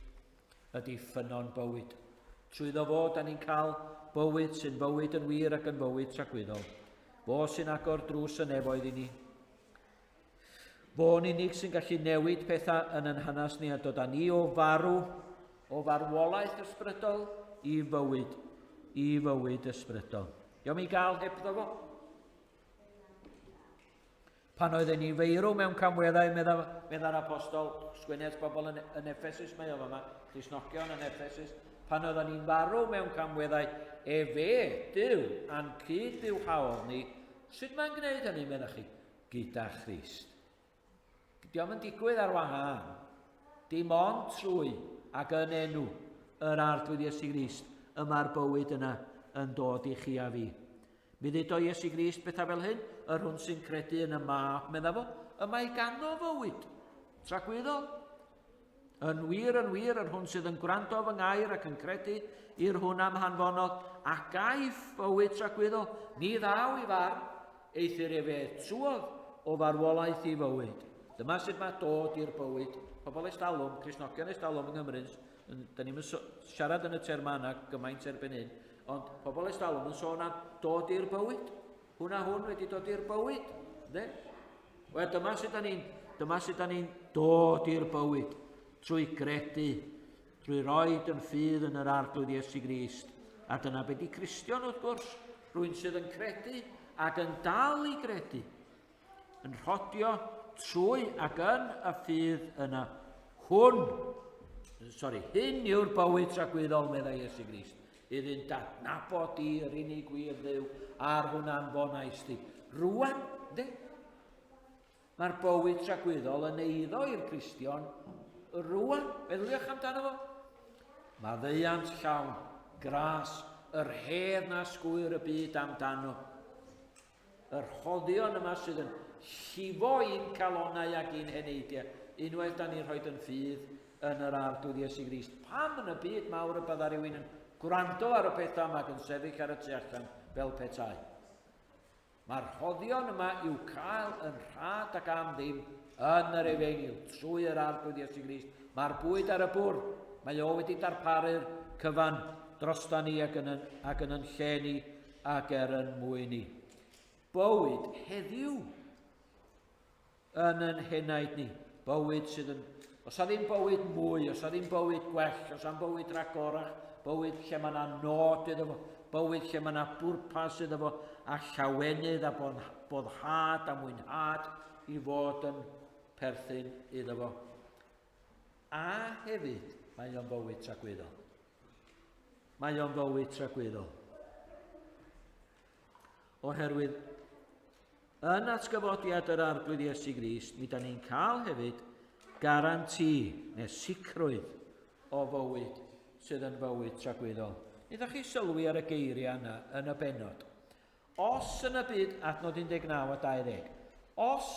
ydy ffynon bywyd. Trwyddo fo, da ni'n cael bywyd sy'n bywyd yn wir ac yn bywyd tragwyddol. Fo sy'n agor drws y nefoedd i ni. Fo'n unig sy'n gallu newid pethau yn yn hanes ni a dod â ni o farwolaeth ysbrydol i fywyd ysbrydol. Iawn mi gael hebddo fo. Pan oedd ni feirw mewn camweddau, medda'r apostol, sgwynedd bobl yn Ephesus, mae o yma, Disnogion yn Ephesus, pan oedd ni'n farw mewn camweddau, fe, Duw, a'n cyd-byw hawl ni, sut mae'n gwneud hynny, meddach chi, gyda Christ? Diolch yn digwydd ar wahân, dim ond trwy ac yn enw yr arglwydd Iesu Grist y mae'r bywyd yna yn dod i chi a fi. Mi ddweud o Iesu Grist bethau fel hyn, yr hwn sy'n credu yn y mab, medda fo, y mae ganddo fywyd, tragwyddol. Yn wir, yr hwn sydd yn gwrando fy ngair ac yn credu i'r hwn am hanfonol, a gaiff bywyd tragwyddol, ni ddaw i farn, eithir efe trwodd o farwolaeth i fywyd. Dyma sut mae dod i'r bywyd. Pobl estalwm, Cristnogion estalwm yng Nghymru, da ni'n siarad yn y terma yna gymaint erbyn hyn, ond pobl estalwm yn sôn am dod i'r bywyd. Hwn wedi dod i'r bywyd. Wel, dyma sut da ni'n dod i'r bywyd. Trwy gredu, trwy roed yn ffydd yn yr arglwydd Iesu Grist. A dyna beth i Cristion wrth gwrs, rwy'n sydd yn credu ac yn dal i gredu. Yn rhodio trwy ac yn y ffydd yna. Hyn yw'r bywyd tragwyddol, medda Iesu Grist. Iddy'n dadnabod i'r unig wir Dduw ar hwnna'n fonais di. Rwan, mae'r bywyd tragwyddol yn eiddo i'r Cristion. Rwan, meddyliwch amdano fo. Mae ddeiant llawn, gras, yr hedd na sgwyr y byd amdano. Yr hoddion yma sydd yn llifo un calonau ac un heneidiau, unwaith da ni'n rhoi yn ffydd yn yr arglwydd Iesu Grist. Pam yn y byd mawr y bydda rhywun yn gwrando ar y pethau yma ac yn sefyll ar y tu allan fel petai. Mae'r hoddion yma i'w cael yn rhad ac am ddim yn yr efengyl trwy yr arglwydd Iesu Grist. Mae'r bwyd ar y bwrdd, mae o wedi darparu'r cyfan drosta ni ac yn yn lle ni ac yn mwy ni. Bywyd heddiw yn yn henaid ni. Bywyd sydd yn... Os a ddim bywyd mwy, os a ddim bywyd gwell, os a'n bywyd ragorach, bywyd lle mae yna nod iddo fo, bywyd lle mae yna bwrpas iddo fo, a llawenydd a boddhad a mwynhad i fod yn perthyn iddo fo. A hefyd, mae o'n bywyd tragwyddol. Mae o'n bywyd tragwyddol. Oherwydd, yn atgyfodiad yr arglwydd Iesu Grist, mi da ni'n cael hefyd garanti neu sicrwydd o fywyd sydd yn fywyd tragwyddol. Nidach chi sylwi ar y geiriau yna yn y benod. Os yn y byd, adnod 19 a 20, os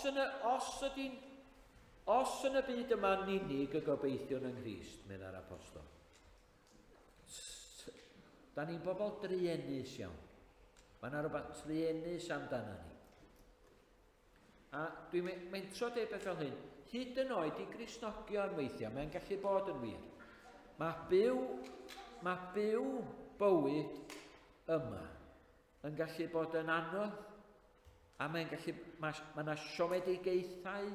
yn y byd yma'n unig y gobeithion yng Nghrist, medda'r apostol. Da ni'n bobl driennus iawn. Mae yna rhywbeth driennus amdano ni. A dwi'n mentro dweud beth fel hyn, hyd yn oed i Gristnogion weithiau, mae'n gallu bod yn wir. Mae byw bywyd yma yn gallu bod yn anodd, a mae yna siomedigaethau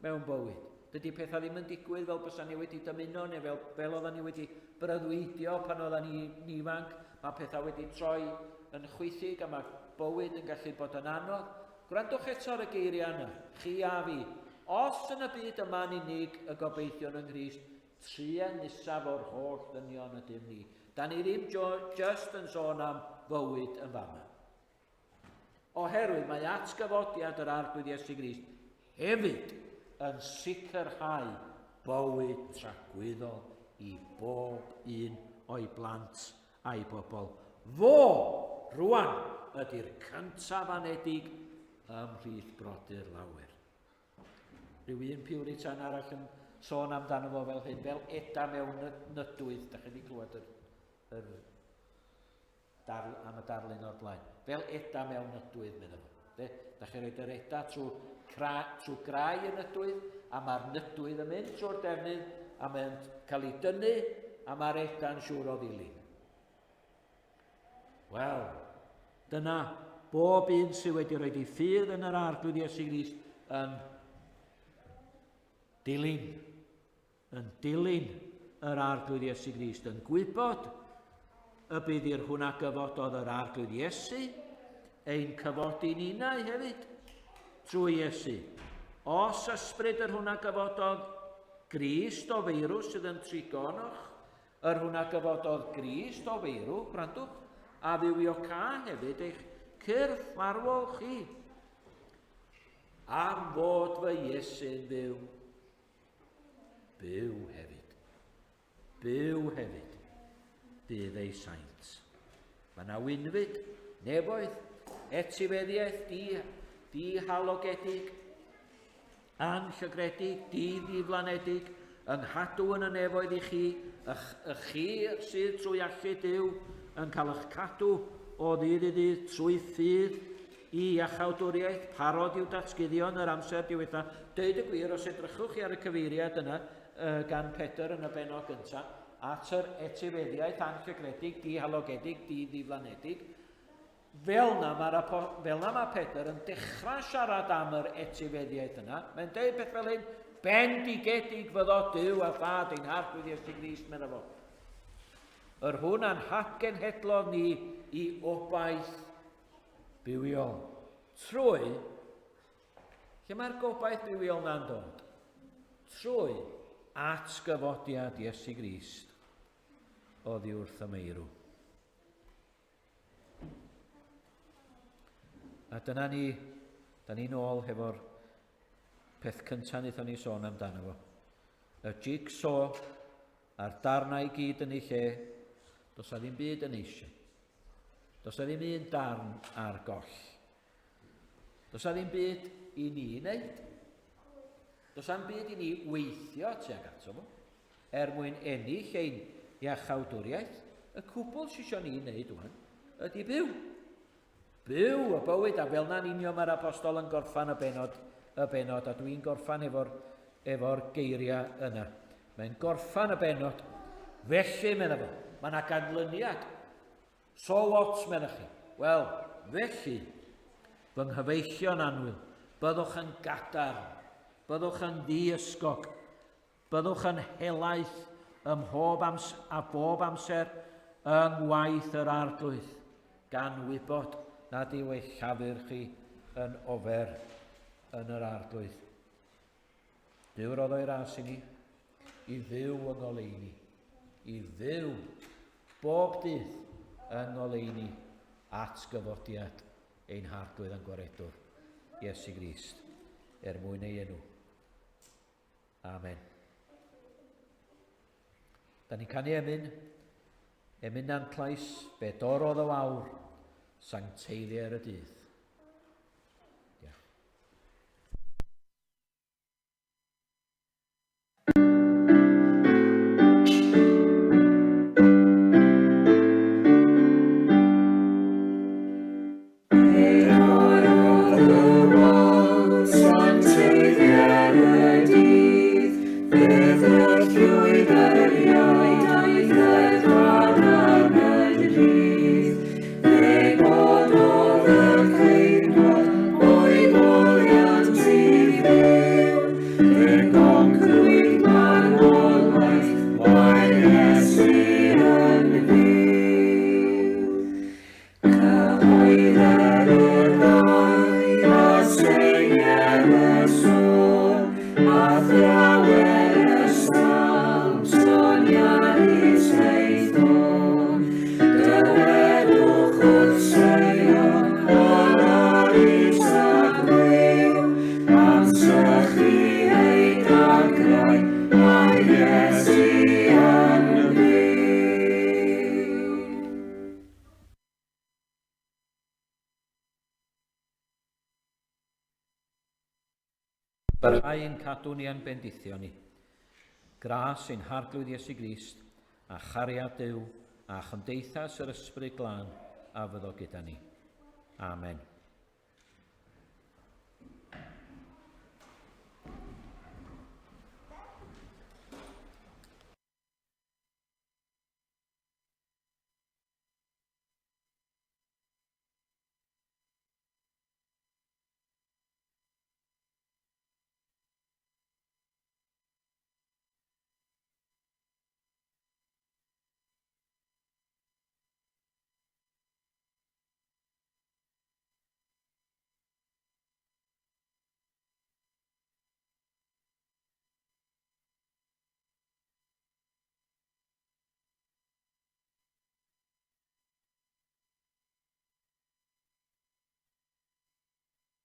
mewn bywyd. Dydy pethau ddim yn digwydd fel bysa ni wedi dymuno, neu fel oedden ni wedi breuddwydio pan oedden ni ifanc. Mae pethau wedi troi yn chwythig a mae bywyd yn gallu bod yn anodd. Gwrandwch eto ar y geiriau yna, chi a fi. Os yn y byd yma'n unig y gobeithion yng Nghrist, tria nisaf o'r holl ddynion ydym ni. Da ni ddim just yn sôn am fywyd yn fama. Oherwydd mae atgyfodiad yr arglwydd Iesu Grist hefyd yn sicrhau bywyd tragwyddol i bob un o'i blant a'i bobl. Fo, rwan, ydy'r cyntaf anedig ymhlith brodyr lawer. Rhyw un Puritan arall yn sôn amdano fo fel hyn, fel eda mewn nydwydd. Da chi wedi clywed am y darlun o'r blaen. Fel eda mewn nydwydd, medda fo. Da chi roed yr eda trwy grau y nydwydd, a mae'r nydwydd yn mynd trwy'r defnydd, a mae'n cael ei dynnu, a mae'r eda'n siŵr o ddilyn. Wel, dyna bob un sydd wedi rhoi ei ffydd yn yr arglwydd Iesu Grist yn dilyn yr arglwydd Iesu Grist, yn gwybod y bydd i'r hwnna gyfododd yr arglwydd Iesu, ein cyfodi ninnau hefyd trwy Iesu. Os ysbryd yr hwnna gyfododd Grist o feirw sydd yn trigonoch, yr hwnna gyfododd Grist o feirw, gwrandwch, a fywio ca hefyd eich cyrff marwol chi. Am fod fy Iesu'n byw. Byw hefyd. Byw hefyd. Bydd ei saint. Mae yna wynfyd, nefoedd, etifeddiaeth di halogedig, anllygredig, ddiflanedig, yng nghadw yn y nefoedd i chi, y chi sydd trwy allu Duw yn cael eich cadw o ddydd i ddydd trwy ffydd i iachawdwriaeth, parod i'w datguddion yr amser diwetha. Deud y gwir, os edrychwch chi ar y cyfeiriad yna gan Pedr yn y benod gyntaf, at yr etifeddiaeth anllygredig, dihalogedig, ddiflanedig, fel na mae Pedr yn dechrau siarad am yr etifeddiaeth yna. Mae'n deud beth fel hyn, bendigedig fyddo Duw a Thad ein Arglwydd Iesu Grist, meddwl fo. Yr hwn a'n hap genhedlodd ni i obaith bywiol. Trwy, lle mae'r gobaith bywiol na'n dod? Trwy atgyfodiad Iesu Grist oddi wrth y meirw. A dyna ni, da ni'n ôl hefo'r peth cyntaf wnaethon ni sôn amdano fo. Y jigsaw a'r darnau gyd yn ei lle, does a ddim byd yn eisiau. Does a ddim un darn ar goll. Does a ddim byd i ni wneud. Does am byd i ni weithio tuag ato fo, mwyn ennill ein iachawdwriaeth. Y cwbl sy'n eisiau ni wneud wwan ydy byw. Byw y bywyd, a fel na'n union mae'r apostol yn gorffan y benod, a dwi'n gorffan efo'r geiriau yna. Mae'n gorffan y benod, felly, meddwl fo, mae yna ganlyniad. So what, meddwl chi? Wel, felly, fy nghyfeillion anwyl, byddwch yn gadarn, byddwch yn ddiysgog, byddwch yn helaeth ym bob amser yng ngwaith yr arglwydd, gan wybod nad yw eich llafur chi yn ofer yn yr arglwydd. Dyw roedd o'i ras i ni, i fyw yng ngoleuni, i fyw bob dydd yng ngoleuni at gyfodiad ein harglwydd yn gwaredwr, Iesu Grist, mwyn ei enw. Amen. Da ni'n canu emyn antlais, bedorodd o awr, sancteiliau'r y dydd. Barhau yn cadw ni a'n bendithio ni. Gras ein harglwydd Iesu Grist, a chariad Duw, a chymdeithas yr ysbryd glân, a fyddo gyda ni. Amen.